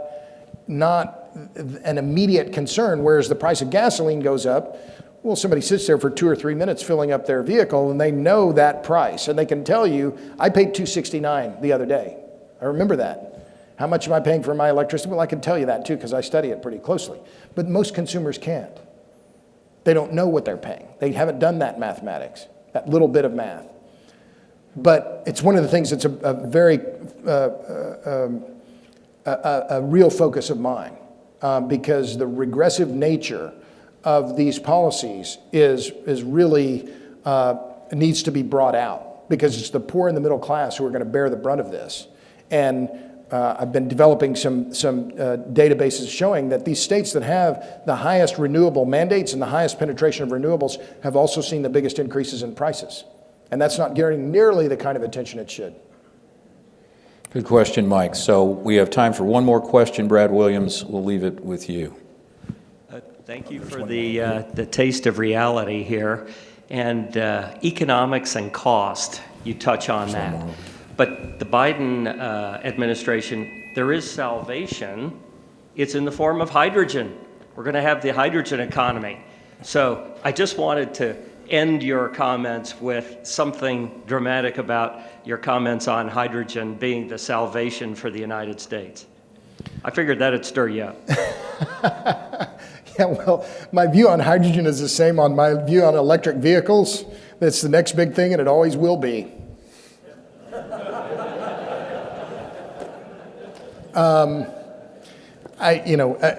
an immediate concern, whereas the price of gasoline goes up. Well, somebody sits there for 2 or 3 minutes filling up their vehicle, and they know that price, and they can tell you, I paid $2.69 the other day. I remember that. How much am I paying for my electricity? Well, I can tell you that too, because I study it pretty closely. But most consumers can't. They don't know what they're paying. They haven't done that mathematics, that little bit of math. But it's one of the things that's a very a real focus of mine, because the regressive nature of these policies is really needs to be brought out, because it's the poor and the middle class who are going to bear the brunt of this. And I've been developing some databases showing that these states that have the highest renewable mandates and the highest penetration of renewables have also seen the biggest increases in prices. And that's not getting nearly the kind of attention it should. Good question, Mike. So we have time for one more question. Brad Williams, we'll leave it with you. Thank you for the taste of reality here. And economics and cost, you touch on that. But the Biden administration, there is salvation. It's in the form of hydrogen. We're going to have the hydrogen economy. So I just wanted to end your comments with something dramatic about your comments on hydrogen being the salvation for the United States. I figured that'd stir you up. Yeah, well, my view on hydrogen is the same on my view on electric vehicles. That's the next big thing, and it always will be.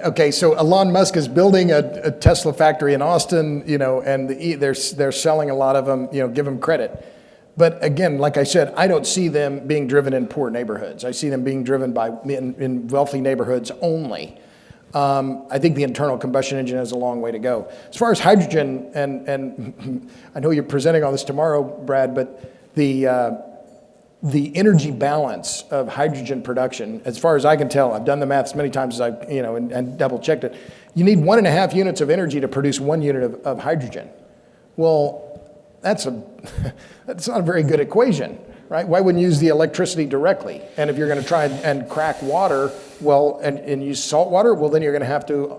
Okay, so Elon Musk is building a Tesla factory in Austin, and they're selling a lot of them, give them credit. But again, like I said, I don't see them being driven in poor neighborhoods. I see them being driven in wealthy neighborhoods only. I think the internal combustion engine has a long way to go. As far as hydrogen, and I know you're presenting on this tomorrow, Brad, but the energy balance of hydrogen production, as far as I can tell, I've done the maths many times as I've, and double checked it. You need 1.5 units of energy to produce 1 unit of hydrogen. Well, that's not a very good equation, right? Why wouldn't you use the electricity directly? And if you're going to try and crack water, well, and use salt water, well, then you're going to have to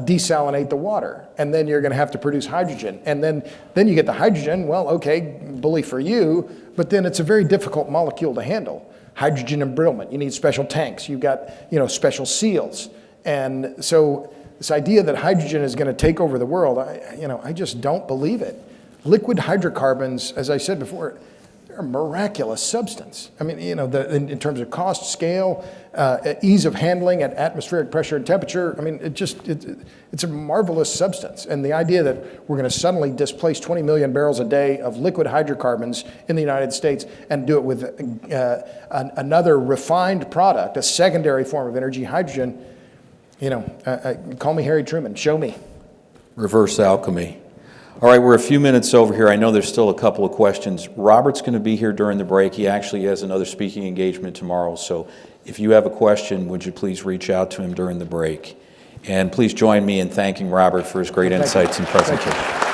desalinate the water, and then you're going to have to produce hydrogen, and then you get the hydrogen. Well, okay, bully for you, but then it's a very difficult molecule to handle. Hydrogen embrittlement. You need special tanks. You've got special seals, and so this idea that hydrogen is going to take over the world, I just don't believe it. Liquid hydrocarbons, as I said before, they're a miraculous substance. I mean, in terms of cost, scale, ease of handling at atmospheric pressure and temperature, I mean, it's a marvelous substance. And the idea that we're going to suddenly displace 20 million barrels a day of liquid hydrocarbons in the United States and do it with another refined product, a secondary form of energy, hydrogen, call me Harry Truman, show me. Reverse alchemy. All right, we're a few minutes over here. I know there's still a couple of questions. Robert's going to be here during the break. He actually has another speaking engagement tomorrow. So if you have a question, would you please reach out to him during the break? And please join me in thanking Robert for his great insights and presentation.